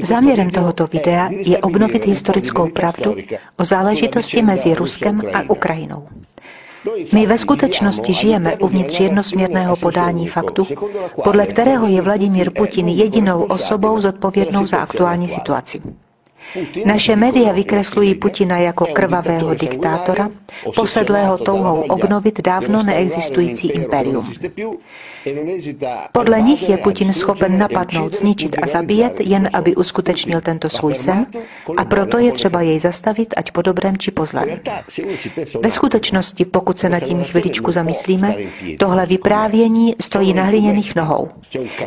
Záměrem tohoto videa je obnovit historickou pravdu o záležitosti mezi Ruskem a Ukrajinou. My ve skutečnosti žijeme uvnitř jednosměrného podání faktu, podle kterého je Vladimír Putin jedinou osobou zodpovědnou za aktuální situaci. Naše média vykreslují Putina jako krvavého diktátora, posedlého touhou obnovit dávno neexistující impérium. Podle nich je Putin schopen napadnout, zničit a zabíjet, jen aby uskutečnil tento svůj sen, a proto je třeba jej zastavit, ať po dobrém či po zlém. Ve skutečnosti, pokud se nad tím chviličku zamyslíme, tohle vyprávění stojí na hliněných nohou.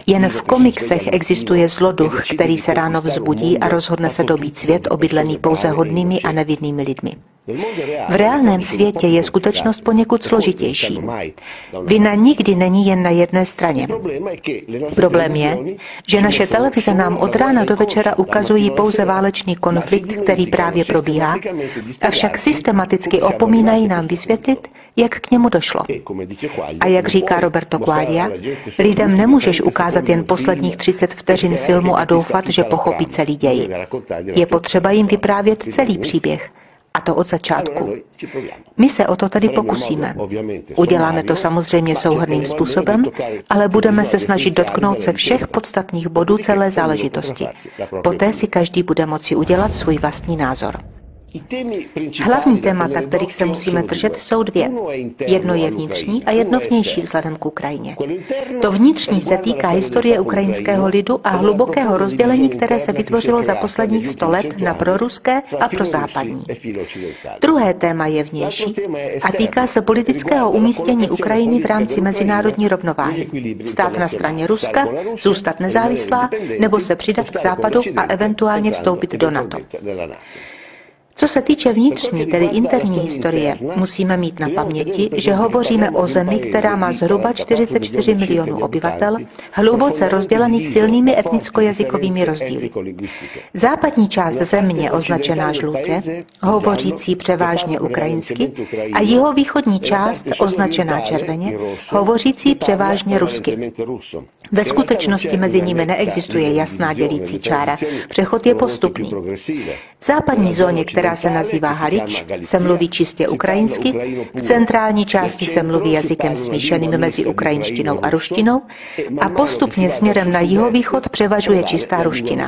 Jen v komiksech existuje zloduch, který se ráno vzbudí a rozhodne se dobít svět obydlený pouze hodnými a nevinnými lidmi. V reálném světě je skutečnost poněkud složitější. Vina nikdy není jen na jedné straně. Problém je, že naše televize nám od rána do večera ukazují pouze válečný konflikt, který právě probíhá, avšak systematicky opomínají nám vysvětlit, jak k němu došlo. A jak říká Roberto Quaglia, lidem nemůžeš ukázat jen posledních 30 vteřin filmu a doufat, že pochopí celý děj. Je potřeba jim vyprávět celý příběh. A to od začátku. My se o to tady pokusíme. Uděláme to samozřejmě souhrnným způsobem, ale budeme se snažit dotknout se všech podstatných bodů celé záležitosti. Poté si každý bude moci udělat svůj vlastní názor. Hlavní témata, kterých se musíme držet, jsou dvě. Jedno je vnitřní a jedno vnější vzhledem k Ukrajině. To vnitřní se týká historie ukrajinského lidu a hlubokého rozdělení, které se vytvořilo za posledních 100 let na proruské a prozápadní. Druhé téma je vnější a týká se politického umístění Ukrajiny v rámci mezinárodní rovnováhy. Stát na straně Ruska, zůstat nezávislá nebo se přidat k Západu a eventuálně vstoupit do NATO. Co se týče vnitřní, tedy interní historie, musíme mít na paměti, že hovoříme o zemi, která má zhruba 44 milionů obyvatel, hluboce rozdělených silnými etnicko-jazykovými rozdíly. Západní část země, označená žlutě, hovořící převážně ukrajinsky, a jihovýchodní část, označená červeně, hovořící převážně rusky. Ve skutečnosti mezi nimi neexistuje jasná dělící čára, přechod je postupný. V západní zóně, která se nazývá Halič, se mluví čistě ukrajinsky, v centrální části se mluví jazykem smíšeným mezi ukrajinštinou a ruštinou a postupně směrem na jihovýchod převažuje čistá ruština.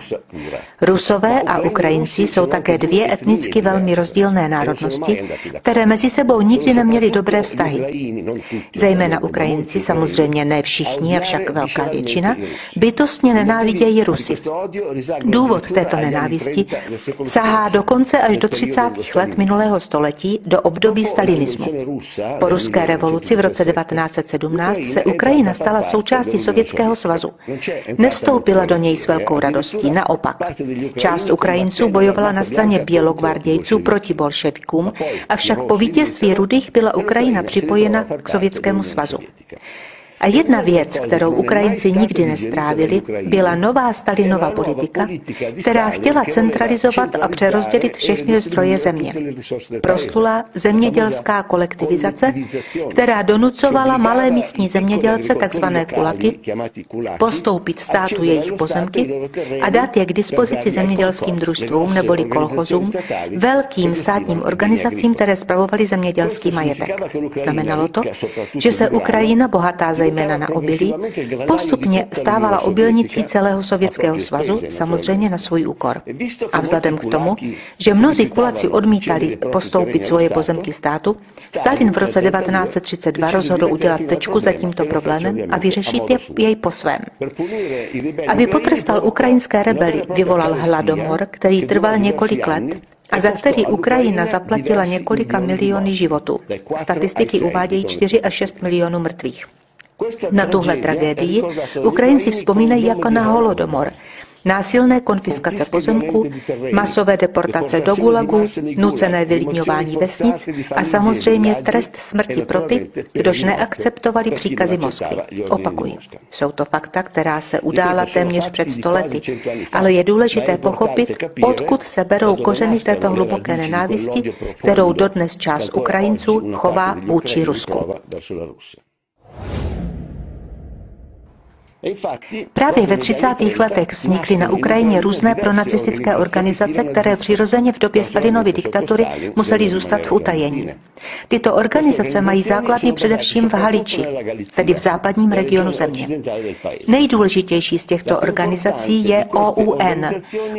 Rusové a Ukrajinci jsou také dvě etnicky velmi rozdílné národnosti, které mezi sebou nikdy neměly dobré vztahy. Zejména Ukrajinci, samozřejmě ne všichni, avšak velká většina, bytostně nenávidějí Rusy. Důvod této nenávisti sahá dokonce až do 30. let minulého století do období stalinismu. Po ruské revoluci v roce 1917 se Ukrajina stala součástí Sovětského svazu. Nevstoupila do něj s velkou radostí, naopak. Část Ukrajinců bojovala na straně bělogvardějců proti bolševikům, avšak po vítězství Rudých byla Ukrajina připojena k Sovětskému svazu. A jedna věc, kterou Ukrajinci nikdy nestrávili, byla nová Stalinova politika, která chtěla centralizovat a přerozdělit všechny zdroje země. Proslula zemědělská kolektivizace, která donucovala malé místní zemědělce, takzvané kulaky, postoupit státu jejich pozemky a dát je k dispozici zemědělským družstvům neboli kolchozům, velkým státním organizacím, které spravovaly zemědělský majetek. Znamenalo to, že se Ukrajina, bohatá zejména na obilí, postupně stávala obilnicí celého Sovětského svazu, samozřejmě na svůj úkor. A vzhledem k tomu, že mnozí kulaci odmítali postoupit svoje pozemky státu, Stalin v roce 1932 rozhodl udělat tečku za tímto problémem a vyřešit jej po svém. Aby potrestal ukrajinské rebely, vyvolal hladomor, který trval několik let, a za který Ukrajina zaplatila několika miliony životů. Statistiky uvádějí 4 až 6 milionů mrtvých. Na tuhle tragédii Ukrajinci vzpomínají jako na holodomor. Násilné konfiskace pozemků, masové deportace do gulagů, nucené vylidňování vesnic a samozřejmě trest smrti pro ty, kdož neakceptovali příkazy Moskvy. Opakuji, jsou to fakta, která se udála téměř před 100 lety, ale je důležité pochopit, odkud se berou kořeny této hluboké nenávisti, kterou dodnes část Ukrajinců chová vůči Rusku. Právě ve 30. letech vznikly na Ukrajině různé pronacistické organizace, které přirozeně v době Stalinovy diktatury musely zůstat v utajení. Tyto organizace mají základny především v Haliči, tedy v západním regionu země. Nejdůležitější z těchto organizací je OUN,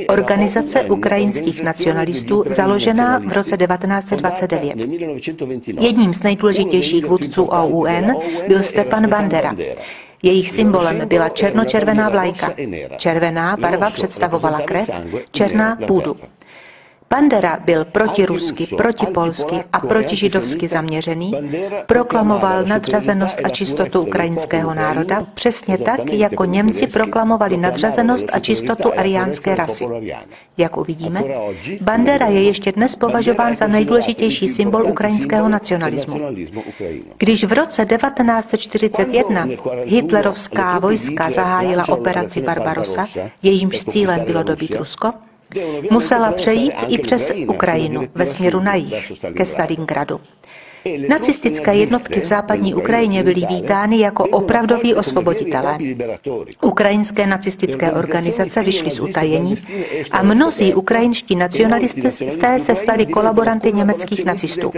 Organizace ukrajinských nacionalistů, založená v roce 1929. Jedním z nejdůležitějších vůdců OUN byl Stepan Bandera. Jejich symbolem byla černočervená vlajka. Červená barva představovala krev, černá půdu. Bandera byl protirusky, protipolsky a protižidovsky zaměřený, proklamoval nadřazenost a čistotu ukrajinského národa, přesně tak, jako Němci proklamovali nadřazenost a čistotu ariánské rasy. Jak uvidíme, Bandera je ještě dnes považován za nejdůležitější symbol ukrajinského nacionalismu. Když v roce 1941 hitlerovská vojska zahájila operaci Barbarossa, jejímž cílem bylo dobít Rusko, musela přejít i přes Ukrajinu ve směru na jih, ke Stalingradu. Nacistické jednotky v západní Ukrajině byly vítány jako opravdoví osvoboditelé. Ukrajinské nacistické organizace vyšly z utajení a mnozí ukrajinští nacionalisté se stali kolaboranty německých nacistů.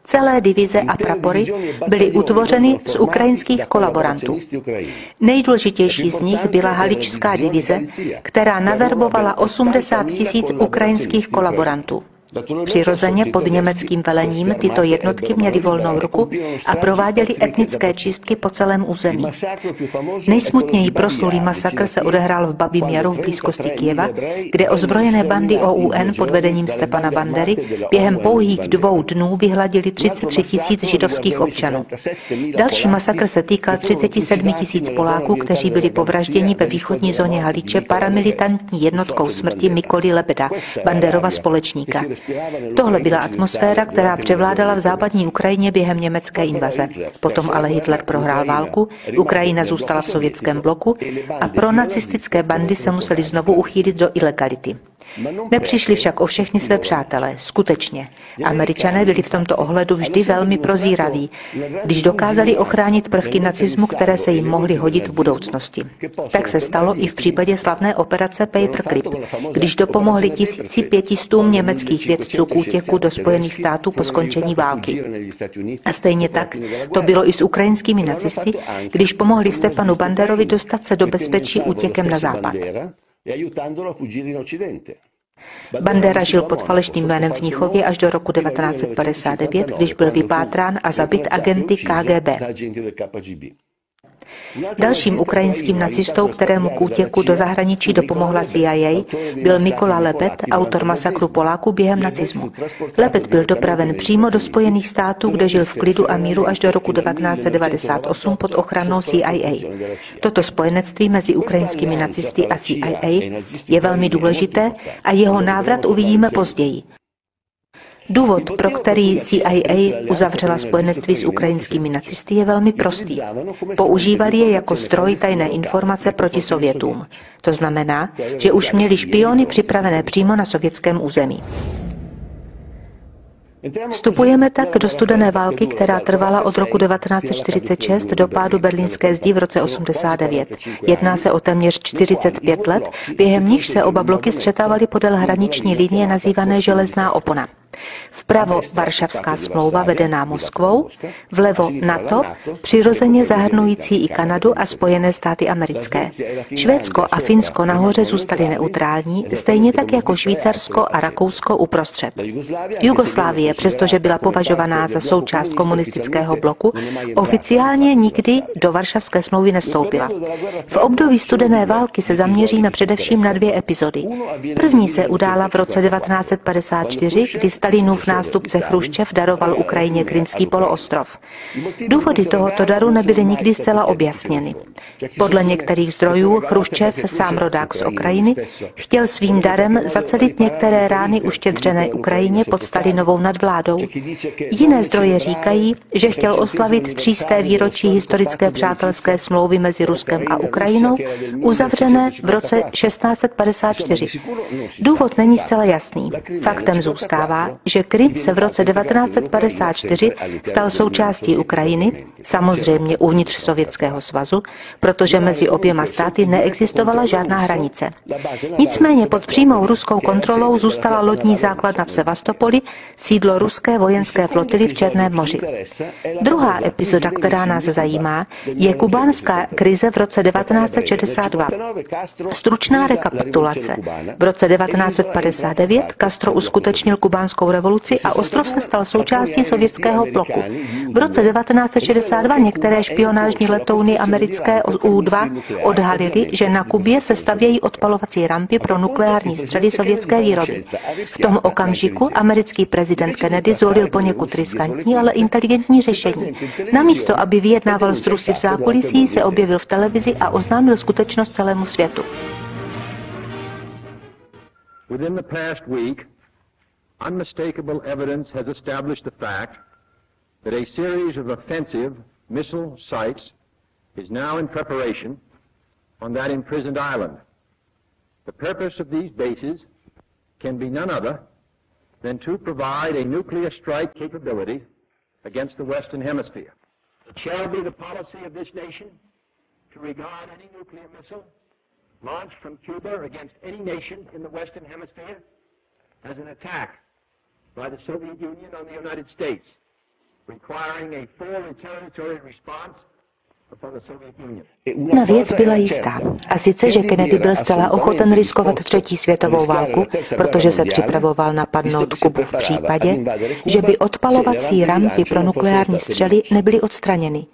Celé divize a prapory byly utvořeny z ukrajinských kolaborantů. Nejdůležitější z nich byla Haličská divize, která naverbovala 80 000 ukrajinských kolaborantů. Přirozeně pod německým velením tyto jednotky měly volnou ruku a prováděly etnické čistky po celém území. Nejsmutněji proslulý masakr se odehrál v Babím Jaru v blízkosti Kyjeva, kde ozbrojené bandy OUN pod vedením Stepana Bandery během pouhých 2 dnů vyhladili 33 000 židovských občanů. Další masakr se týkal 37 000 Poláků, kteří byli povražděni ve východní zóně Haliče paramilitantní jednotkou smrti Mikoly Lebeda, Banderova společníka. Tohle byla atmosféra, která převládala v západní Ukrajině během německé invaze. Potom ale Hitler prohrál válku, Ukrajina zůstala v sovětském bloku a pronacistické bandy se musely znovu uchýlit do ilegality. Nepřišli však o všechny své přátele, skutečně. Američané byli v tomto ohledu vždy velmi prozíraví, když dokázali ochránit prvky nacismu, které se jim mohly hodit v budoucnosti. Tak se stalo i v případě slavné operace Paperclip, když dopomohli 1500 německých vědců k útěku do Spojených států po skončení války. A stejně tak to bylo i s ukrajinskými nacisty, když pomohli Stepanu Banderovi dostat se do bezpečí útěkem na západ. Bandera žil pod falešným jménem v Mnichově až do roku 1959, když byl vypátrán a zabit agenty KGB. Dalším ukrajinským nacistou, kterému k útěku do zahraničí dopomohla CIA, byl Mikola Lebed, autor masakru Poláků během nacismu. Lebed byl dopraven přímo do Spojených států, kde žil v klidu a míru až do roku 1998 pod ochranou CIA. Toto spojenectví mezi ukrajinskými nacisty a CIA je velmi důležité a jeho návrat uvidíme později. Důvod, pro který CIA uzavřela spojenectví s ukrajinskými nacisty, je velmi prostý. Používali je jako zdroj tajné informace proti Sovětům. To znamená, že už měli špiony připravené přímo na sovětském území. Vstupujeme tak do studené války, která trvala od roku 1946 do pádu berlínské zdi v roce 1989. Jedná se o téměř 45 let, během nichž se oba bloky střetávaly podél hraniční linie nazývané železná opona. Vpravo Varšavská smlouva vedená Moskvou, vlevo NATO, přirozeně zahrnující i Kanadu a Spojené státy americké. Švédsko a Finsko nahoře zůstaly neutrální, stejně tak jako Švýcarsko a Rakousko uprostřed. Jugoslávie, přestože byla považovaná za součást komunistického bloku, oficiálně nikdy do Varšavské smlouvy nevstoupila. V období studené války se zaměříme především na 2 epizody. První se udála v roce 1954, kdy Stalinův nástupce Chruščev daroval Ukrajině Krymský poloostrov. Důvody tohoto daru nebyly nikdy zcela objasněny. Podle některých zdrojů Chruščev, sám rodák z Ukrajiny, chtěl svým darem zacelit některé rány uštědřené Ukrajině pod Stalinovou nadvládou. Jiné zdroje říkají, že chtěl oslavit 300. výročí historické přátelské smlouvy mezi Ruskem a Ukrajinou, uzavřené v roce 1654. Důvod není zcela jasný. Faktem zůstává, že Krym se v roce 1954 stal součástí Ukrajiny, samozřejmě uvnitř Sovětského svazu, protože mezi oběma státy neexistovala žádná hranice. Nicméně pod přímou ruskou kontrolou zůstala lodní základna v Sevastopoli, sídlo ruské vojenské flotily v Černém moři. Druhá epizoda, která nás zajímá, je kubánská krize v roce 1962. Stručná rekapitulace. V roce 1959 Castro uskutečnil kubánskou revoluci a ostrov se stal součástí sovětského bloku. V roce 1962 některé špionážní letouny americké U-2 odhalily, že na Kubě se stavějí odpalovací rampy pro nukleární střely sovětské výroby. V tom okamžiku americký prezident Kennedy zvolil poněkud riskantní, ale inteligentní řešení. Namísto, aby vyjednával s Rusy v zákulisí, se objevil v televizi a oznámil skutečnost celému světu. Within the past week, unmistakable evidence has established the fact that a series of offensive missile sites is now in preparation on that imprisoned island. The purpose of these bases can be none other than to provide a nuclear strike capability against the Western Hemisphere. It shall be the policy of this nation to regard any nuclear missile launched from Cuba against any nation in the Western Hemisphere as an attack by the Soviet Union on the United States, requiring a full retaliatory response upon the Soviet Union. Jedna věc byla jistá, a sice, že Kennedy byl zcela ochoten riskovat třetí světovou válku, protože se připravoval napadnout Kubu v případě, že by odpalovací rampy pro nukleární střely nebyly odstraněny.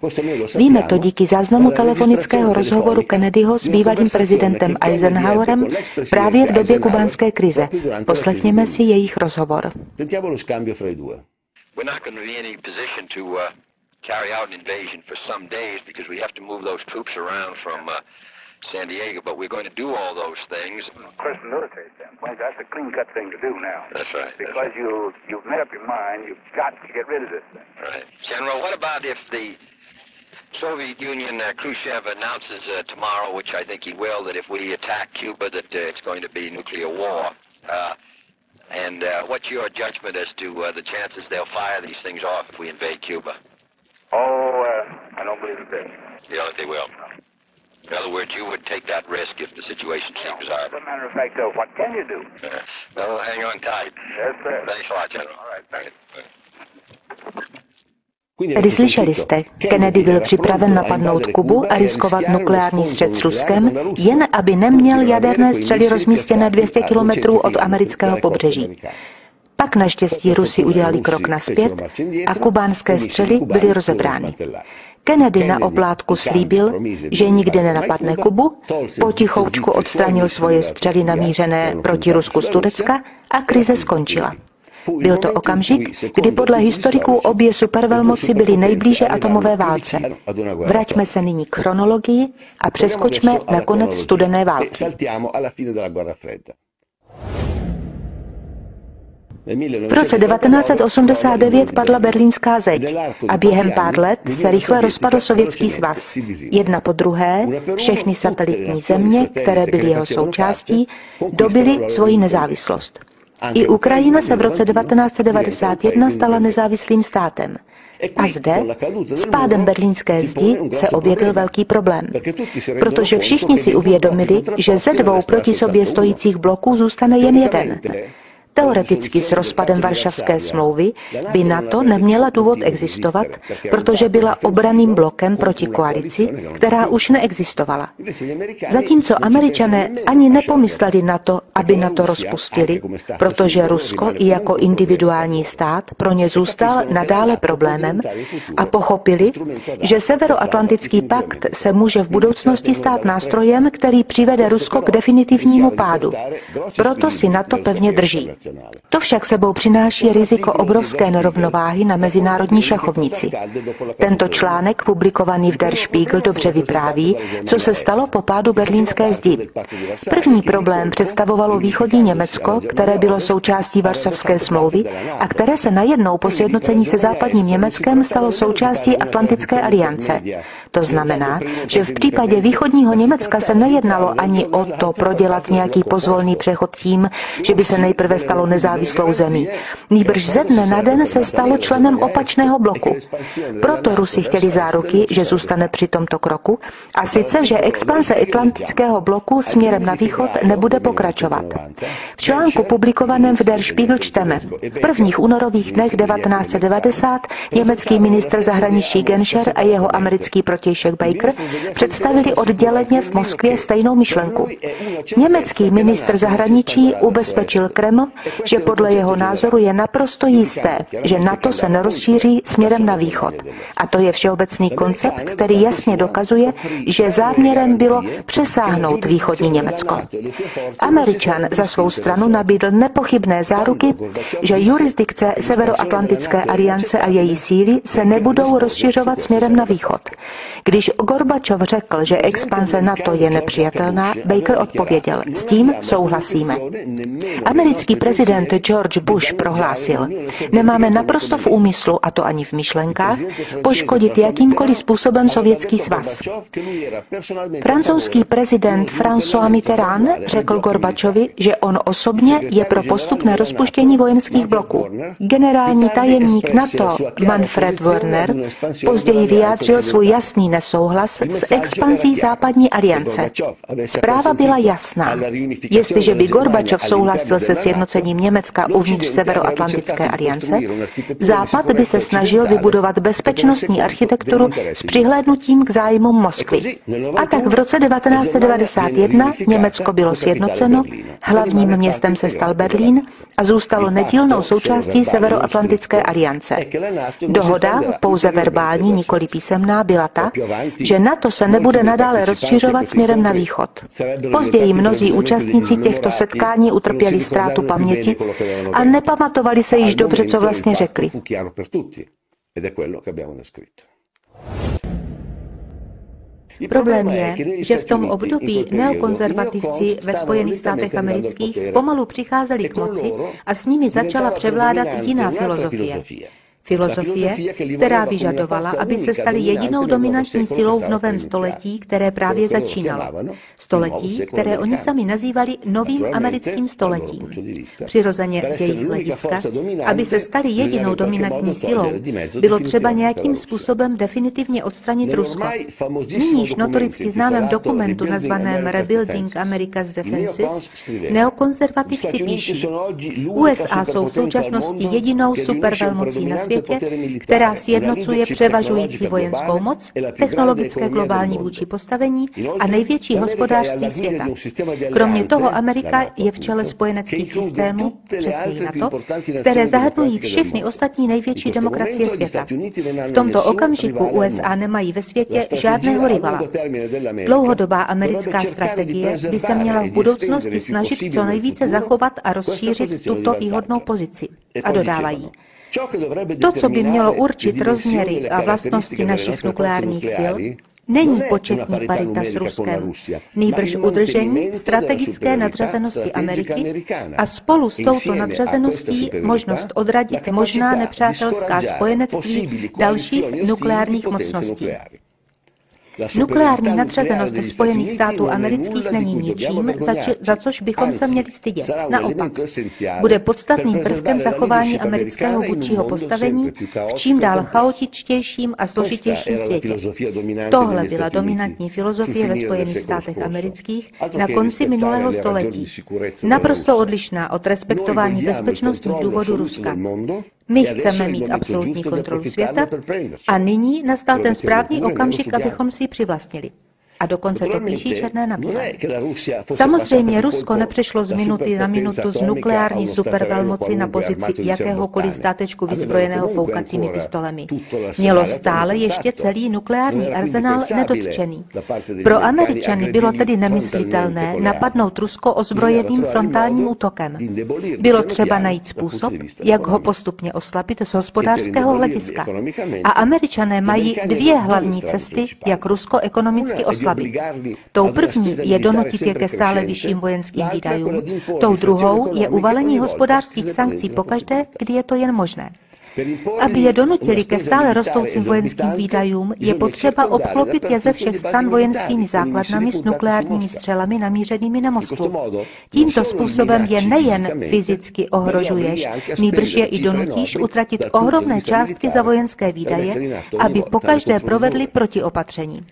Víme to díky záznamu telefonického rozhovoru Kennedyho s bývalým prezidentem Eisenhowerem právě v době kubánské krize. Poslechněme si jejich rozhovor. Carry out an invasion for some days because we have to move those troops around from San Diego, but we're going to do all those things. Of course, from a military standpoint, that's a clean-cut thing to do now. That's right. Because you've made up your mind, you've got to get rid of this thing. Right. General, what about if the Soviet Union, Khrushchev announces tomorrow, which I think he will, that if we attack Cuba, that it's going to be nuclear war? And what's your judgment as to the chances they'll fire these things off if we invade Cuba? I don't believe it will. You don't think they will? In other words, you would take that risk if the situation seems hard. As a matter of fact, though, what can you do? Well, hang on tight. Yes, sir. Thanks a lot, General. All right, thank you. Tedy slyšeli jste, Kennedy byl připraven napadnout Kubu a riskovat nukleární střet s Ruskem, jen aby neměl jaderné střely rozmístěné 200 kilometrů od amerického pobřeží. Pak naštěstí Rusi udělali krok nazpět a kubánské střely byly rozebrány. Kennedy na oplátku slíbil, že nikdy nenapadne Kubu, potichoučku odstranil svoje střely namířené proti Rusku z Turecka a krize skončila. Byl to okamžik, kdy podle historiků obě supervelmoci byly nejblíže atomové válce. Vraťme se nyní k chronologii a přeskočme na konec studené války. V roce 1989 padla Berlínská zeď a během pár let se rychle rozpadl Sovětský svaz. Jedna po druhé všechny satelitní země, které byly jeho součástí, dobyly svoji nezávislost. I Ukrajina se v roce 1991 stala nezávislým státem. A zde, s pádem berlínské zdi, se objevil velký problém. Protože všichni si uvědomili, že ze dvou proti sobě stojících bloků zůstane jen jeden. Teoreticky s rozpadem Varšavské smlouvy by NATO neměla důvod existovat, protože byla obranným blokem proti koalici, která už neexistovala. Zatímco Američané ani nepomysleli na to, aby NATO rozpustili, protože Rusko i jako individuální stát pro ně zůstal nadále problémem a pochopili, že Severoatlantický pakt se může v budoucnosti stát nástrojem, který přivede Rusko k definitivnímu pádu. Proto si NATO pevně drží. To však sebou přináší riziko obrovské nerovnováhy na mezinárodní šachovnici. Tento článek, publikovaný v Der Spiegel, dobře vypráví, co se stalo po pádu berlínské zdi. První problém představovalo východní Německo, které bylo součástí Varšavské smlouvy a které se najednou po sjednocení se západním Německem stalo součástí Atlantické aliance. To znamená, že v případě východního Německa se nejednalo ani o to prodělat nějaký pozvolný přechod tím, že by se nejprve stala stalo nezávislou zemí. Nýbrž ze dne na den se stalo členem opačného bloku. Proto Rusi chtěli záruky, že zůstane při tomto kroku, a sice, že expanze atlantického bloku směrem na východ nebude pokračovat. V článku publikovaném v Der Spiegel čteme: v prvních únorových dnech 1990 německý ministr zahraničí Genscher a jeho americký protějšek Baker představili odděleně v Moskvě stejnou myšlenku. Německý ministr zahraničí ubezpečil Kreml, že podle jeho názoru je naprosto jisté, že NATO se nerozšíří směrem na východ. A to je všeobecný koncept, který jasně dokazuje, že záměrem bylo přesáhnout východní Německo. Američan za svou stranu nabídl nepochybné záruky, že jurisdikce Severoatlantické aliance a její síly se nebudou rozšiřovat směrem na východ. Když Gorbačov řekl, že expanze NATO je nepřijatelná, Baker odpověděl: s tím souhlasíme. Americký prezident George Bush prohlásil: nemáme naprosto v úmyslu, a to ani v myšlenkách, poškodit jakýmkoliv způsobem Sovětský svaz. Francouzský prezident François Mitterrand řekl Gorbačovi, že on osobně je pro postupné rozpuštění vojenských bloků. Generální tajemník NATO Manfred Wörner později vyjádřil svůj jasný nesouhlas s expanzí západní aliance. Zpráva byla jasná. Jestliže by Gorbačov souhlasil se sjednocením Německa uvnitř Severoatlantické aliance, Západ by se snažil vybudovat bezpečnostní architekturu s přihlédnutím k zájmům Moskvy. A tak v roce 1991 Německo bylo sjednoceno, hlavním městem se stal Berlín a zůstalo nedílnou součástí Severoatlantické aliance. Dohoda, pouze verbální, nikoli písemná, byla ta, že NATO se nebude nadále rozšiřovat směrem na východ. Později mnozí účastníci těchto setkání utrpěli ztrátu paměti a nepamatovali se již dobře, co vlastně řekli. Problém je, že v tom období neokonzervativci ve Spojených státech amerických pomalu přicházeli k moci a s nimi začala převládat jiná filozofie. Filozofie, která vyžadovala, aby se stali jedinou dominantní silou v novém století, které právě začínalo. Století, které oni sami nazývali novým americkým stoletím. Přirozeně z jejich hlediska, aby se stali jedinou dominantní silou, bylo třeba nějakým způsobem definitivně odstranit Rusko. Nyní již notoricky známém dokumentu nazvaném Rebuilding America's Defenses neokonzervativci píší: USA jsou v současnosti jedinou supervelmocí na světě, která sjednocuje převažující vojenskou moc, technologické globální vůči postavení a největší hospodářství světa. Kromě toho Amerika je v čele spojeneckých systémů, přesněji NATO, které zahrnují všechny ostatní největší demokracie světa. V tomto okamžiku USA nemají ve světě žádného rivala. Dlouhodobá americká strategie by se měla v budoucnosti snažit co nejvíce zachovat a rozšířit tuto výhodnou pozici. A dodávají: to, co by mělo určit rozměry a vlastnosti našich nukleárních sil, není početní parita s Ruskem, nýbrž udržení strategické nadřazenosti Ameriky a spolu s touto nadřazeností možnost odradit možná nepřátelská spojenectví dalších nukleárních mocností. Nukleární nadřazenost Spojených států amerických není ničím, za což bychom se měli stydět. Naopak, bude podstatným prvkem zachování amerického vůdčího postavení v čím dál chaotičtějším a složitějším světě. Tohle byla dominantní filozofie ve Spojených státech amerických na konci minulého století, naprosto odlišná od respektování bezpečnostních důvodů Ruska. My chceme mít absolutní kontrolu světa a nyní nastal ten správný okamžik, abychom si ji přivlastnili. A dokonce to píší černé na bílé. Samozřejmě Rusko nepřešlo z minuty na minutu z nukleární supervelmoci na pozici jakéhokoliv státečku vyzbrojeného foukacími pistolemi. Mělo stále ještě celý nukleární arzenál nedotčený. Pro Američany bylo tedy nemyslitelné napadnout Rusko ozbrojeným frontálním útokem. Bylo třeba najít způsob, jak ho postupně oslabit z hospodářského hlediska. A Američané mají dvě hlavní cesty, jak Rusko ekonomicky oslabit. Tou první je donutit je ke stále vyšším vojenským výdajům, tou druhou je uvalení hospodářských sankcí pokaždé, kdy je to jen možné. Aby je donutili ke stále rostoucím vojenským výdajům, je potřeba obklopit je ze všech stran vojenskými základnami s nukleárními střelami namířenými na Moskvu. Tímto způsobem je nejen fyzicky ohrožuješ, nýbrž je i donutíš utratit ohromné částky za vojenské výdaje, aby pokaždé provedli protiopatření.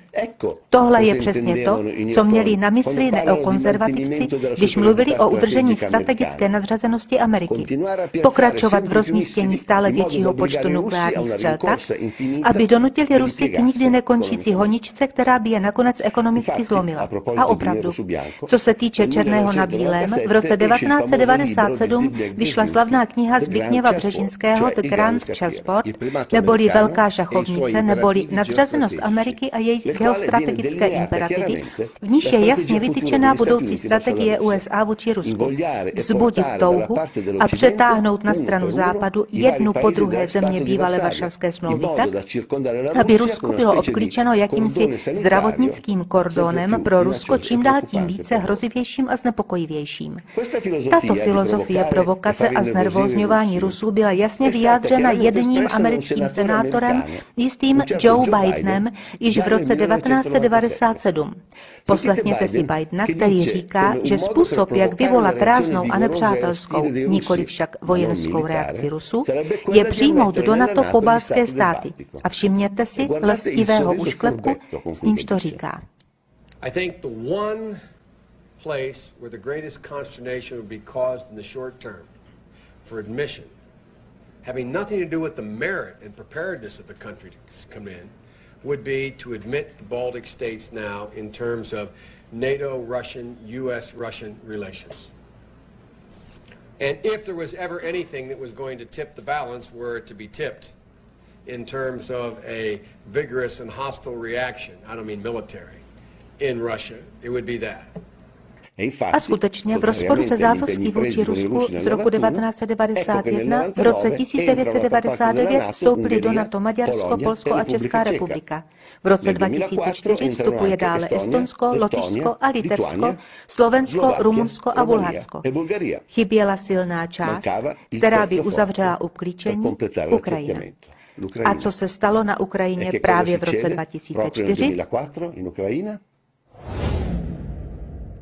Tohle je přesně to, co měli na mysli neokonzervativci, když mluvili o udržení strategické nadřazenosti Ameriky. Pokračovat v rozmístění stále většího počtu nukleárních střel tak, aby donutili Rusy k nikdy nekončící honičce, která by je nakonec ekonomicky zlomila. A opravdu, co se týče černého na bílém, v roce 1997 vyšla slavná kniha Zbigněva Břežinského The Grand Chessboard, neboli Velká šachovnice, neboli nadřazenost Ameriky a její geostrategické imperativy, v níž je jasně vytyčená budoucí strategie USA vůči Rusku. Vzbudit touhu a přetáhnout na stranu západu jednu po druhé země bývalé Varšavské smlouvy tak, aby Rusko bylo obklíčeno jakýmsi zdravotnickým kordonem pro Rusko čím dál tím více hrozivějším a znepokojivějším. Tato filozofie provokace a znervózňování Rusů byla jasně vyjádřena jedním americkým senátorem, jistým Joe Bidenem, již v roce 1997. Poslechněte si Bidena, který říká, že způsob, jak vyvolat ráznou a nepřátelskou, nikoli však vojenskou reakci Rusů, je přijmout do NATO pobaltské státy. A všimněte si lstivého úšklepku, s nímž to říká. I think the one place where the greatest consternation would be caused in the short term for admission, having nothing to do with the merit and preparedness of the country to come in, would be to admit the Baltic states now in terms of NATO-Russian, US-Russian relations. And if there was ever anything that was going to tip the balance, were it to be tipped in terms of a vigorous and hostile reaction, I don't mean military, in Russia, it would be that. A skutečně v rozporu se závazky vůči Rusku z roku 1991 v roce 1999 vstoupili do NATO Maďarsko, Polsko a Česká republika. V roce 2004 vstupuje dále Estonsko, Lotyšsko a Litevsko, Slovensko, Rumunsko a Bulharsko. Chyběla silná část, která by uzavřela obklíčení Ukrajina. A co se stalo na Ukrajině právě v roce 2004?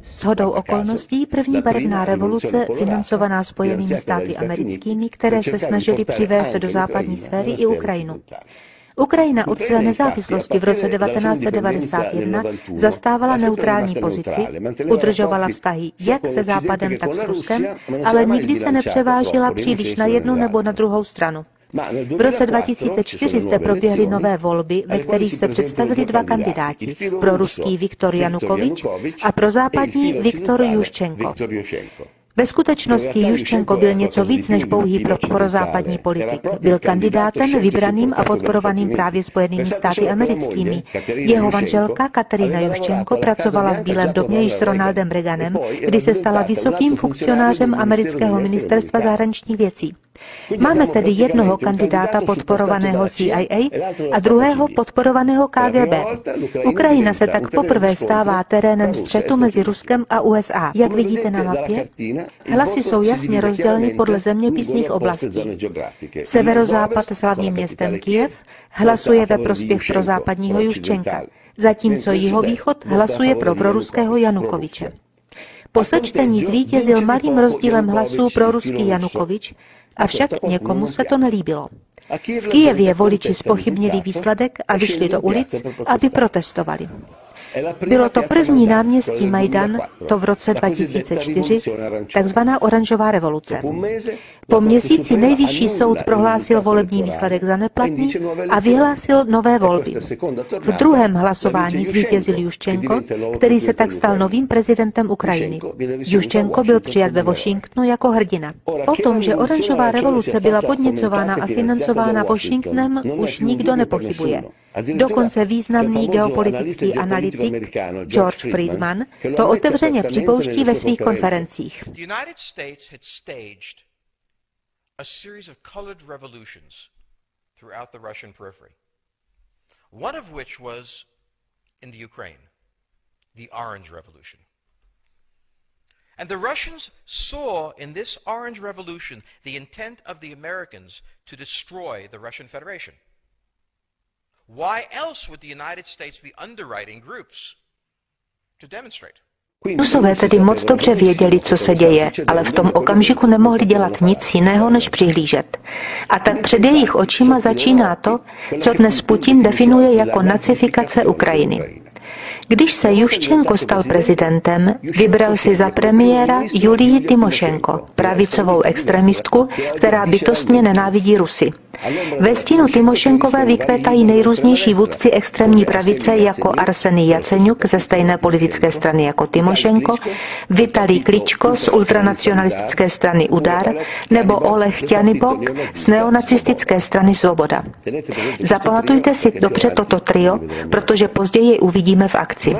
Shodou okolností první barevná revoluce, financovaná Spojenými státy americkými, které se snažily přivést do západní sféry i Ukrajinu. Ukrajina od své nezávislosti v roce 1991 zastávala neutrální pozici, udržovala vztahy jak se Západem, tak s Ruskem, ale nikdy se nepřevážila příliš na jednu nebo na druhou stranu. V roce 2004 zde proběhly nové volby, ve kterých se představili dva kandidáti, proruský Viktor Janukovič a prozápadní Viktor Juščenko. Ve skutečnosti Juščenko byl něco víc než pouhý prozápadní politik. Byl kandidátem vybraným a podporovaným právě Spojenými státy americkými. Jeho manželka Kateřina Juščenko pracovala v Bílém domě již s Ronaldem Reaganem, kdy se stala vysokým funkcionářem amerického ministerstva zahraničních věcí. Máme tedy jednoho kandidáta podporovaného CIA a druhého podporovaného KGB. Ukrajina se tak poprvé stává terénem střetu mezi Ruskem a USA. Jak vidíte na mapě, hlasy jsou jasně rozděleny podle zeměpisných oblastí. Severozápad s hlavním městem Kyjev hlasuje ve prospěch prozápadního Juščenka, zatímco jihovýchod hlasuje pro proruského Janukoviče. Po sečtení zvítězil malým rozdílem hlasů proruský Janukovič, avšak někomu se to nelíbilo. V Kyjevě voliči zpochybnili výsledek a vyšli do ulic, aby protestovali. Bylo to první náměstí Majdan, to v roce 2004, takzvaná oranžová revoluce. Po měsíci nejvyšší soud prohlásil volební výsledek za neplatný a vyhlásil nové volby. V druhém hlasování zvítězil Juščenko, který se tak stal novým prezidentem Ukrajiny. Juščenko byl přijat ve Washingtonu jako hrdina. O tom, že oranžová revoluce byla podněcována a financována Washingtonem, už nikdo nepochybuje. Dokonce významný geopolitický analytik George Friedman to otevřeně připouští ve svých konferencích. A series of colored revolutions throughout the Russian periphery. One of which was in the Ukraine, the Orange Revolution. And the Russians saw in this Orange Revolution the intent of the Americans to destroy the Russian Federation. Why else would the United States be underwriting groups to demonstrate? Rusové tedy moc dobře věděli, co se děje, ale v tom okamžiku nemohli dělat nic jiného, než přihlížet. A tak před jejich očima začíná to, co dnes Putin definuje jako nacifikace Ukrajiny. Když se Juščenko stal prezidentem, vybral si za premiéra Julii Tymošenko, pravicovou extremistku, která bytostně nenávidí Rusy. Ve stínu Tymošenkové vykvétají nejrůznější vůdci extrémní pravice jako Arsenij Jaceňuk ze stejné politické strany jako Tymošenko, Vitalij Kličko z ultranacionalistické strany Udar nebo Oleh Tjanibok z neonacistické strany Svoboda. Zapamatujte si dobře toto trio, protože později uvidíme v akci.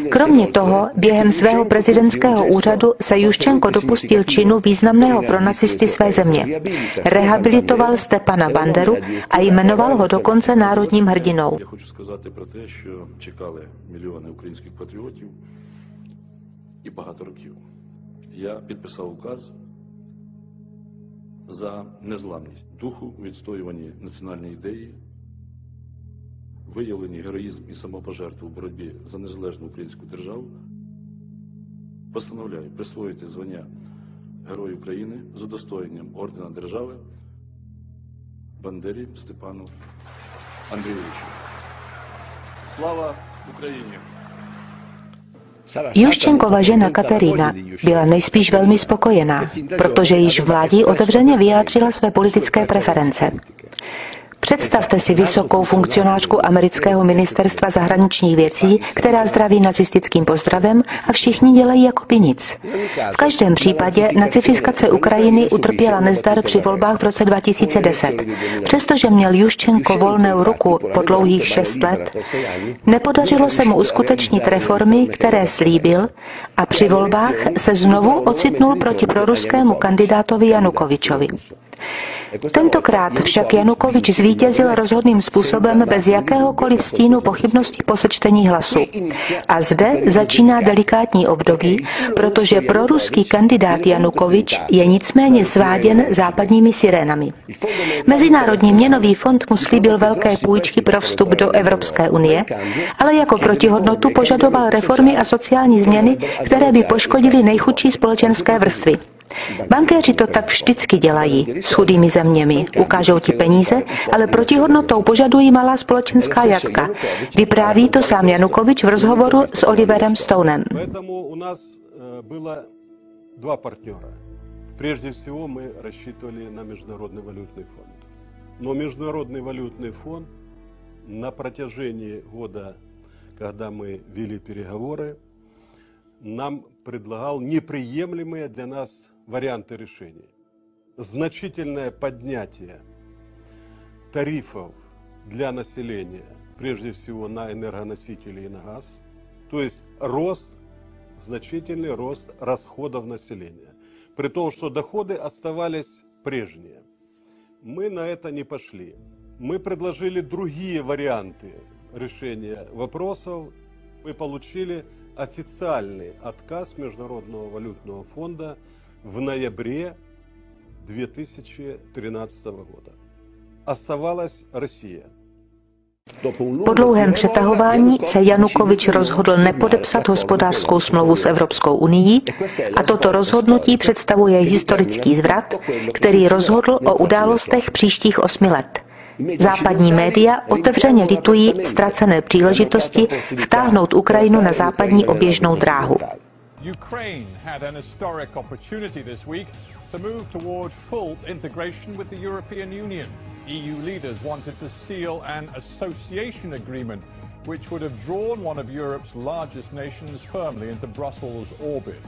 Kromě toho, během svého prezidentského úřadu se Juščenko dopustil činu významného pro nacisty své země. Rehabilitoval Stepana Banderu a jmenoval ho dokonce národním hrdinou. Я хочу сказати про те, що чекали мільйони українських патріотів і багато років. Я підписав указ за незламність духу у відстоюванні національної ідеї, виявлені героїзм і самопожертву в боротьбі за незалежну українську державу. Постановляю присвоїти звання Герой України з удостоєнням ордена держави Бандері Степану Андрійовичу. Слава Україні! Juščenkova žena Katerína byla nejspíš velmi spokojená, protože již v mládí otevřeně vyjádřila své politické preference. Představte si vysokou funkcionářku amerického ministerstva zahraničních věcí, která zdraví nacistickým pozdravem a všichni dělají jakoby nic. V každém případě nacifikace Ukrajiny utrpěla nezdar při volbách v roce 2010. Přestože měl Juščenko volnou ruku po dlouhých 6 let, nepodařilo se mu uskutečnit reformy, které slíbil, a při volbách se znovu ocitnul proti proruskému kandidátovi Janukovičovi. Tentokrát však Janukovič zvítězil rozhodným způsobem bez jakéhokoliv stínu pochybnosti po sečtení hlasů. A zde začíná delikátní období, protože proruský kandidát Janukovič je nicméně sváděn západními sirénami. Mezinárodní měnový fond mu slíbil velké půjčky pro vstup do Evropské unie, ale jako protihodnotu požadoval reformy a sociální změny, které by poškodily nejchudší společenské vrstvy. Bankéři to tak vždycky dělají s chudými zeměmi. Ukážou ti peníze, ale protihodnotou požadují malá společenská jatka. Vypráví to sám Janukovič v rozhovoru s Oliverem Stonem. У нас было два партнера. Прежде всего мы рассчитывали на Международный валютный фонд. Но Международный валютный фонд на протяжении года, когда мы вели переговоры, нам предлагал неприемлемые для нас варианты решений. Значительное поднятие тарифов для населения, прежде всего на энергоносители и на газ, то есть значительный рост расходов населения, при том, что доходы оставались прежние. Мы на это не пошли. Мы предложили другие варианты решения вопросов. Мы получили официальный отказ Международного валютного фонда в ноябре 2013 года. Оставалась Россия. Po dlouhém přetahování se Janukovič rozhodl nepodepsat hospodářskou smlouvu s Evropskou unií a toto rozhodnutí představuje historický zvrat, který rozhodl o událostech příštích 8 let. Západní média otevřeně litují ztracené příležitosti vtáhnout Ukrajinu na západní oběžnou dráhu. Ukraine had an historic opportunity this week to move toward full integration with the European Union. EU leaders wanted to seal an association agreement which would have drawn one of Europe's largest nations firmly into Brussels' orbit.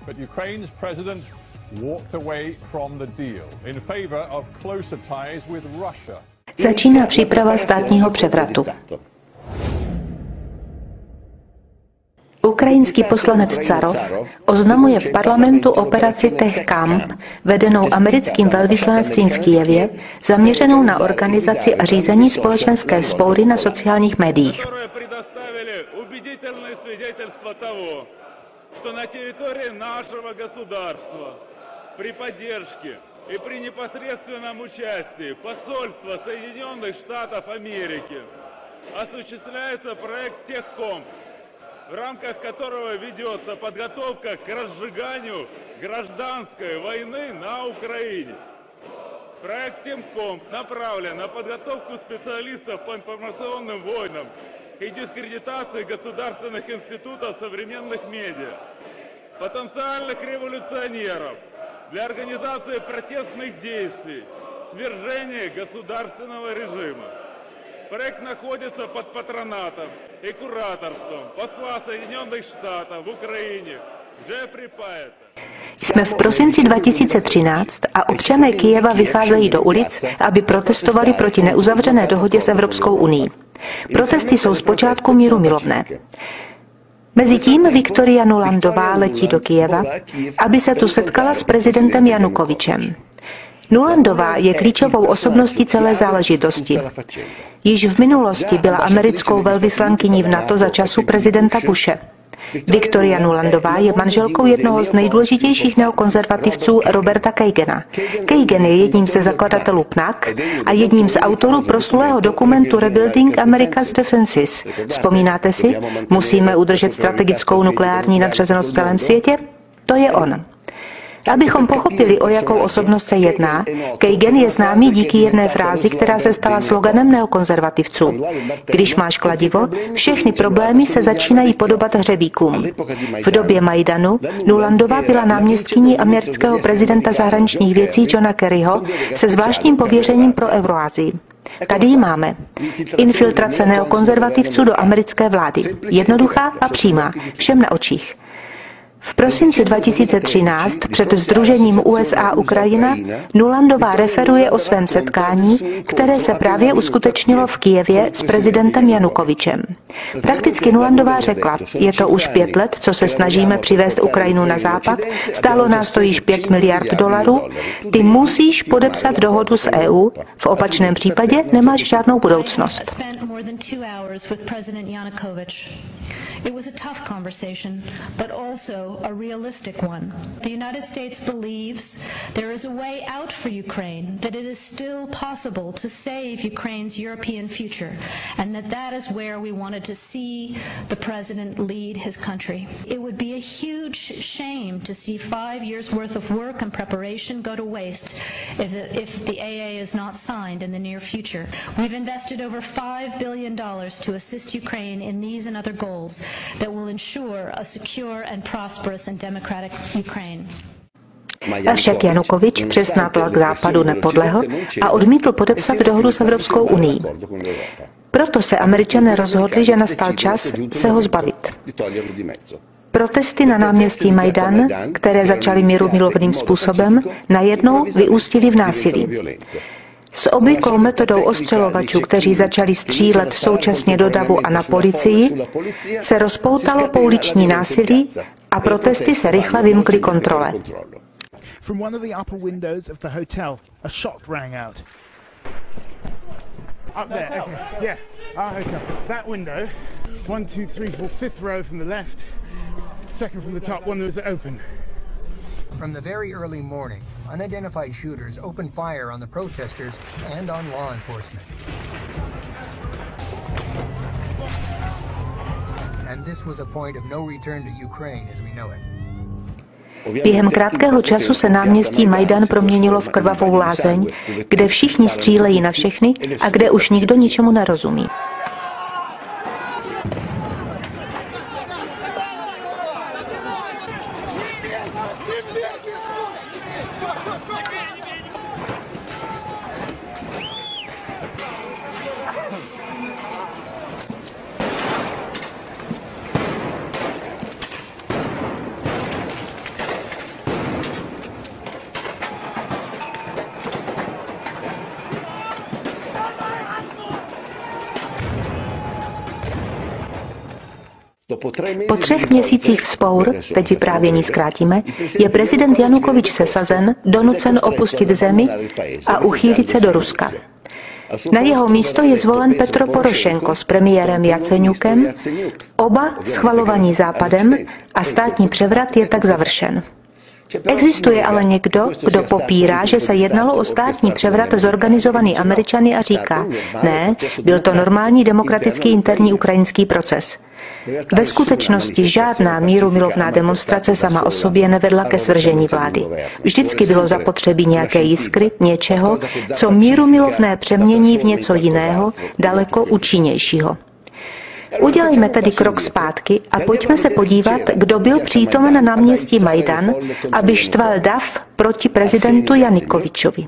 But Ukraine's president walked away from the deal in favor of closer ties with Russia. Začíná příprava státního převratu. Ukrajinský poslanec Carov oznamuje v parlamentu operaci Tech Camp, vedenou americkým velvyslanectvím v Kyjevě, zaměřenou na organizaci a řízení společenské vzpoury na sociálních médiích. что на территории нашего государства при поддержке и при непосредственном участии посольства Соединенных Штатов Америки осуществляется проект Техкомп, в рамках которого ведется подготовка к разжиганию гражданской войны на Украине. Проект Техкомп направлен на подготовку специалистов по информационным войнам и дискредитации государственных институтов современных медиа, потенциальных революционеров для организации протестных действий, свержения государственного режима. Проект находится под патронатом и кураторством посла Соединенных Штатов в Ukrajině Jeffrey Payeta. Jsme v prosinci 2013 a občané Kyjeva vycházejí do ulic, aby protestovali proti neuzavřené dohodě s Evropskou unií. Protesty jsou zpočátku mírumilovné. Mezitím Viktoria Nulandová letí do Kyjeva, aby se tu setkala s prezidentem Janukovyčem. Nulandová je klíčovou osobností celé záležitosti. Již v minulosti byla americkou velvyslankyní v NATO za času prezidenta Bushe. Viktoria Nulandová je manželkou jednoho z nejdůležitějších neokonzervativců Roberta Kagana. Kagan je jedním ze zakladatelů PNAC a jedním z autorů proslulého dokumentu Rebuilding America's Defenses. Vzpomínáte si? Musíme udržet strategickou nukleární nadřazenost v celém světě? To je on. Abychom pochopili, o jakou osobnost se jedná, Kagan je známý díky jedné frázi, která se stala sloganem neokonzervativců. Když máš kladivo, všechny problémy se začínají podobat hřebíkům. V době Majdanu Nulandová byla náměstkyní amerického prezidenta zahraničních věcí Johna Kerryho se zvláštním pověřením pro Euroázii. Tady ji máme. Infiltrace neokonzervativců do americké vlády. Jednoduchá a přímá, všem na očích. V prosinci 2013 před Sdružením USA-Ukrajina Nulandová referuje o svém setkání, které se právě uskutečnilo v Kyjevě s prezidentem Janukovyčem. Prakticky Nulandová řekla, je to už 5 let, co se snažíme přivést Ukrajinu na západ, stálo nás to již $5 miliard, ty musíš podepsat dohodu s EU, v opačném případě nemáš žádnou budoucnost. It was a tough conversation, but also a realistic one. The United States believes there is a way out for Ukraine, that it is still possible to save Ukraine's European future, and that is where we wanted to see the president lead his country. It would be a huge shame to see 5 years' worth of work and preparation go to waste if the AA is not signed in the near future. We've invested over $5 billion to assist Ukraine in these and other goals that will ensure a secure and prosperous and democratic Ukraine. Avšak Janukovyč přes nátlak západu nepodlehl a odmítl podepsat dohodu s Evropskou unií. Proto se Američané rozhodli, že nastal čas se ho zbavit. Protesty na náměstí Majdan, které začaly mírumilovným způsobem, najednou vyústily v násilí. S obvyklou metodou ostřelovačů, kteří začali střílet současně do davu a na policii, se rozpoutalo pouliční násilí a protesty se rychle vymkly kontrole. From one of the upper windows of the hotel, a shot rang out. Up there, okay, yeah, our hotel. That window, 1, 2, 3, 4, fifth row from the left, second from the top, one that was open. From the very early morning, unidentified shooters opened fire on the protesters and on law enforcement. And this was a point of no return to Ukraine as we know it. Během krátkého času se náměstí Majdan proměnilo v krvavou lázeň, kde všichni střílejí na všechny a kde už nikdo ničemu nerozumí. Po 3 měsících vzpour, teď vyprávění zkrátíme, je prezident Janukovyč sesazen, donucen opustit zemi a uchýlit se do Ruska. Na jeho místo je zvolen Petro Porošenko s premiérem Jaceňukem, oba schvalovaní Západem a státní převrat je tak završen. Existuje ale někdo, kdo popírá, že se jednalo o státní převrat zorganizovaný Američany a říká, ne, byl to normální demokratický interní ukrajinský proces. Ve skutečnosti žádná mírumilovná demonstrace sama o sobě nevedla ke svržení vlády. Vždycky bylo zapotřebí nějaké jiskry, něčeho, co mírumilovné přemění v něco jiného, daleko účinnějšího. Udělejme tedy krok zpátky a pojďme se podívat, kdo byl přítomen na náměstí Majdan, aby štval dav proti prezidentu Janukovyčovi.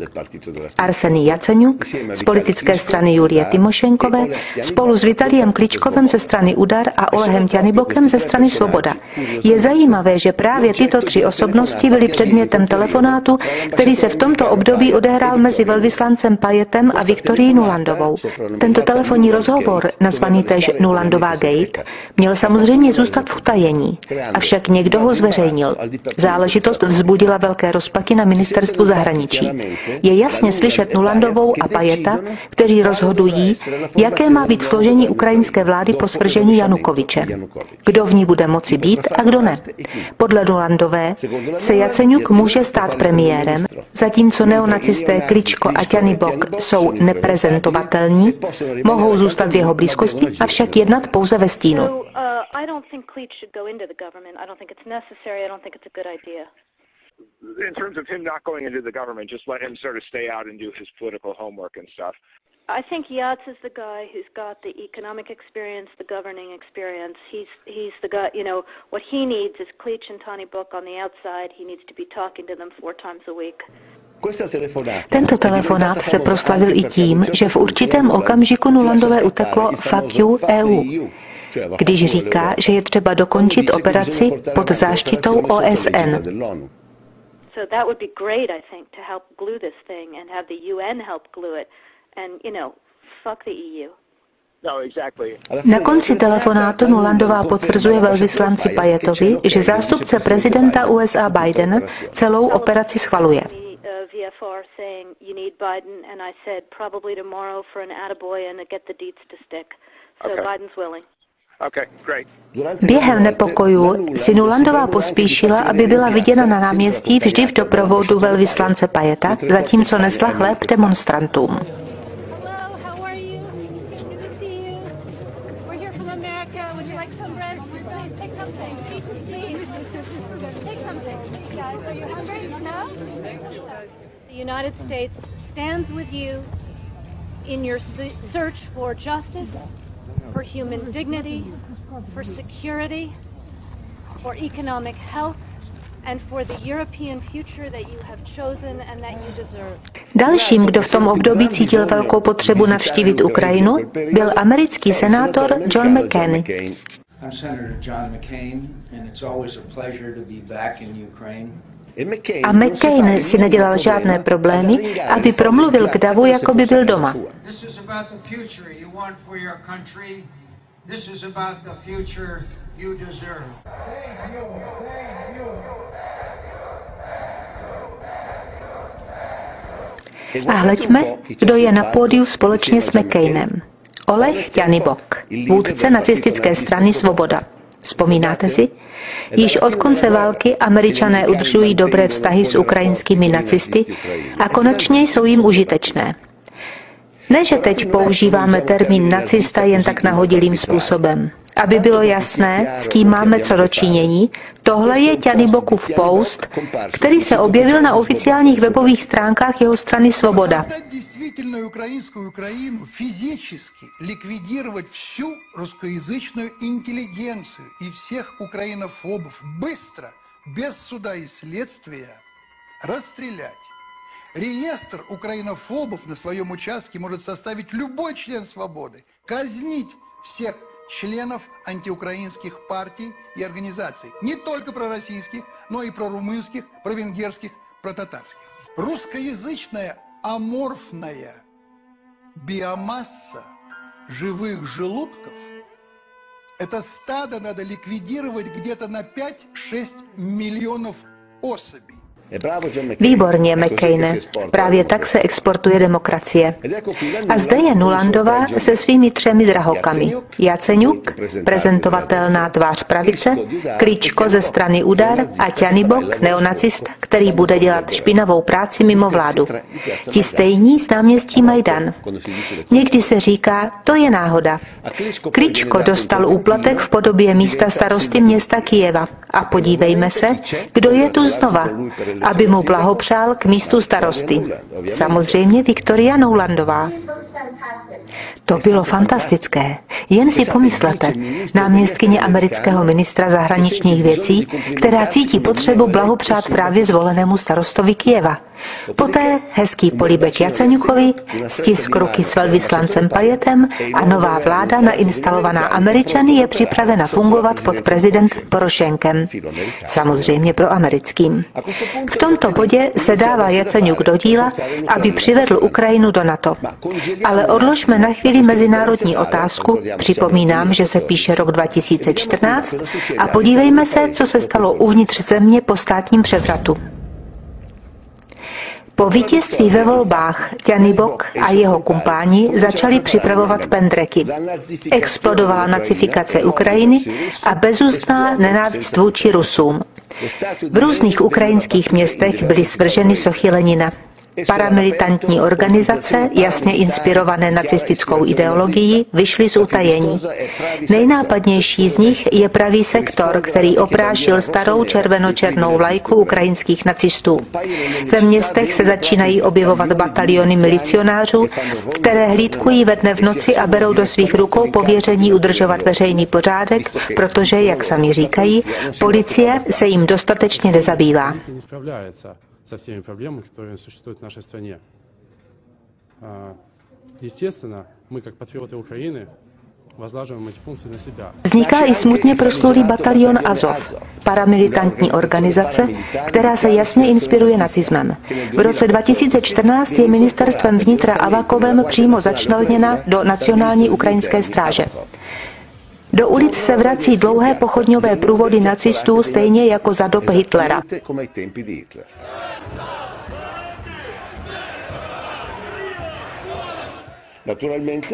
Arsenij Jaceňuk z politické strany Julie Tymošenkové spolu s Vitaliem Kličkovem ze strany Udar a Olehem Ťanibokem ze strany Svoboda. Je zajímavé, že právě tyto tři osobnosti byly předmětem telefonátu, který se v tomto období odehrál mezi velvyslancem Pajetem a Viktorií Nulandovou. Tento telefonní rozhovor, nazvaný též Nulandová Gate, měl samozřejmě zůstat v utajení, avšak někdo ho zveřejnil. Záležitost vzbudila velké rozpaky na ministerstvu zahraničí. Je jasně slyšet Nulandovou a Pajeta, kteří rozhodují, jaké má být složení ukrajinské vlády po svržení Janukovyče. Kdo v ní bude moci být a kdo ne. Podle Nulandové se Jaceňuk může stát premiérem, zatímco neonacisté Kličko a Ťanibok jsou neprezentovatelní, mohou zůstat v jeho blízkosti, avšak jednat pouze ve stínu. In terms of him not going into the government, just let him sort of stay out and do his political homework and stuff. I think Yats is the guy who's got the economic experience, the governing experience. He's the guy, you know, what he needs is Klitsch and Ťanibok on the outside. He needs to be talking to them 4 times a week. Tento telefonát se proslavil i tím, že v určitém okamžiku Nulandové uteklo Fuck you EU, když říká, že je třeba dokončit operaci pod záštitou OSN. So that would be great, I think, to help glue this thing and have the UN help glue it. And, you know, fuck the EU. Na konci telefonátu Nulandová potvrzuje velvyslanci Pajetovi, že zástupce prezidenta USA Biden celou operaci schvaluje. VFR saying you need Biden, and I said probably tomorrow for an attaboy and get the deets to stick. So Biden's willing. Během nepokojů si Nulandová pospíšila, aby byla viděna na náměstí vždy v doprovodu velvyslance Pajeta, zatímco nesla chléb demonstrantům. The United States stands with you in your search for justice, for human dignity, for security, for economic health, and for the European future that you have chosen and that you deserve. Dalším, kdo v tom období cítil velkou potřebu navštívit Ukrajinu, byl americký senátor John McCain. I'm Senator John McCain, and it's always a pleasure to be back in Ukraine. A McCain si nedělal žádné problémy, aby promluvil k davu, jako by byl doma. A hleďme, kdo je na pódiu společně s McCainem. Oleh Ťanibok, vůdce nacistické strany Svoboda. Vzpomínáte si? Již od konce války Američané udržují dobré vztahy s ukrajinskými nacisty a konečně jsou jim užitečné. Ne, že teď používáme termín nacista jen tak nahodilým způsobem. Aby bylo jasné, s kým máme co dočinění, tohle je Ťanibokův post, který se objevil na oficiálních webových stránkách jeho strany Svoboda. Украинскую Украину физически ликвидировать всю русскоязычную интеллигенцию и всех украинофобов быстро, без суда и следствия, расстрелять. Реестр украинофобов на своем участке может составить любой член «Свободы», казнить всех членов антиукраинских партий и организаций, не только пророссийских, но и прорумынских, провенгерских, протатарских. Русскоязычная аморфная биомасса живых желудков, это стадо надо ликвидировать где-то на 5-6 миллионов особей. Výborně, McCaine. Právě tak se exportuje demokracie. A zde je Nulandová se svými 3 drahokami. Jaceňuk, prezentovatelná tvář pravice, Klíčko ze strany Udar a Ťanibok, neonacista, který bude dělat špinavou práci mimo vládu. Ti stejní z náměstí Majdan. Někdy se říká, to je náhoda. Klíčko dostal úplatek v podobě místa starosty města Kyjeva. A podívejme se, kdo je tu znova, aby mu blahopřál k místu starosty. Samozřejmě Viktoria Nulandová. To bylo fantastické. Jen si pomyslete, náměstkyně amerického ministra zahraničních věcí, která cítí potřebu blahopřát právě zvolenému starostovi Kyjeva. Poté hezký políbek Jaceňukovi, stisk ruky s velvyslancem Pajetem a nová vláda nainstalovaná Američany je připravena fungovat pod prezidentem Porošenkem. Samozřejmě pro americkým. V tomto bodě se dává Jaceňuk do díla, aby přivedl Ukrajinu do NATO. Ale odložme na chvíli mezinárodní otázku, připomínám, že se píše rok 2014, a podívejme se, co se stalo uvnitř země po státním převratu. Po vítězství ve volbách Ťanibok a jeho kumpáni začali připravovat pendreky. Explodovala nacifikace Ukrajiny a bezústná nenávist vůči Rusům. V různých ukrajinských městech byly svrženy sochy Lenina. Paramilitantní organizace, jasně inspirované nacistickou ideologií, vyšly z utajení. Nejnápadnější z nich je pravý sektor, který oprášil starou červeno-černou vlajku ukrajinských nacistů. Ve městech se začínají objevovat bataliony milicionářů, které hlídkují ve dne v noci a berou do svých rukou pověření udržovat veřejný pořádek, protože, jak sami říkají, policie se jim dostatečně nezabývá. Со всеми проблемами, которые существуют в нашей стране. Естественно, мы, как патриоты Украины, возложим эти функции на себя. Vzniká i smutně proslulý batalion Azov, paramilitantní organizace, která se jasně inspiruje nacismem. V roce 2014 je ministerstvem vnitra Avakovem přímo začleněna do Nacionální ukrajinské stráže. Do ulic se vrací dlouhé pochodňové průvody nacistů stejně jako za dob Hitlera.